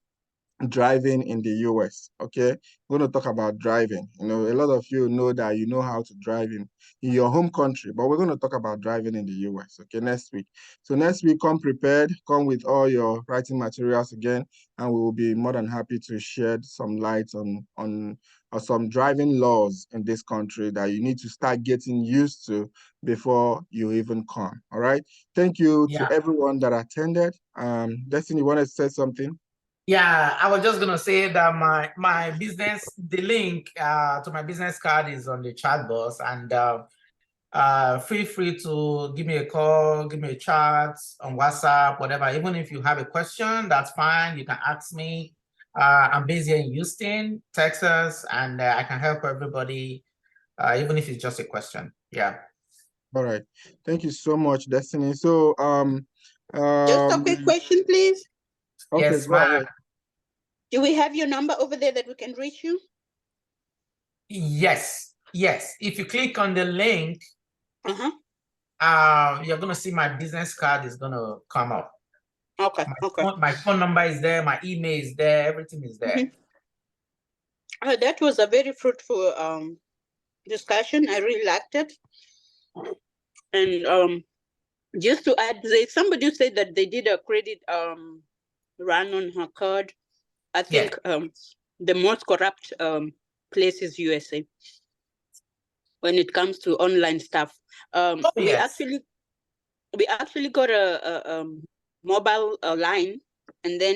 Speaker 1: driving in the US. Okay, we're going to talk about driving. A lot of you know that you know how to drive in your home country, but we're going to talk about driving in the US. Okay, next week. So next week, come prepared, come with all your writing materials again, and we will be more than happy to shed some light on some driving laws in this country that you need to start getting used to before you even come. All right. Thank you to everyone that attended. Destiny, you want to say something?
Speaker 2: Yeah, I was just gonna say that my business, the link to my business card is on the chat box, and feel free to give me a call, give me a chat on WhatsApp, whatever. Even if you have a question, that's fine. You can ask me. I'm based here in Houston, Texas, and I can help everybody, even if it's just a question. Yeah.
Speaker 1: All right. Thank you so much, Destiny. So
Speaker 5: Just a quick question, please.
Speaker 1: Okay,
Speaker 2: yes,
Speaker 1: go ahead.
Speaker 5: Do we have your number over there that we can reach you?
Speaker 2: Yes. If you click on the link, you're gonna see my business card is gonna come up.
Speaker 5: Okay.
Speaker 2: My phone number is there, my email is there, everything is there.
Speaker 5: That was a very fruitful discussion. I really liked it. And just to add, somebody said that they did a credit run on her card. I think the most corrupt place is USA when it comes to online stuff. We actually got a mobile line, and then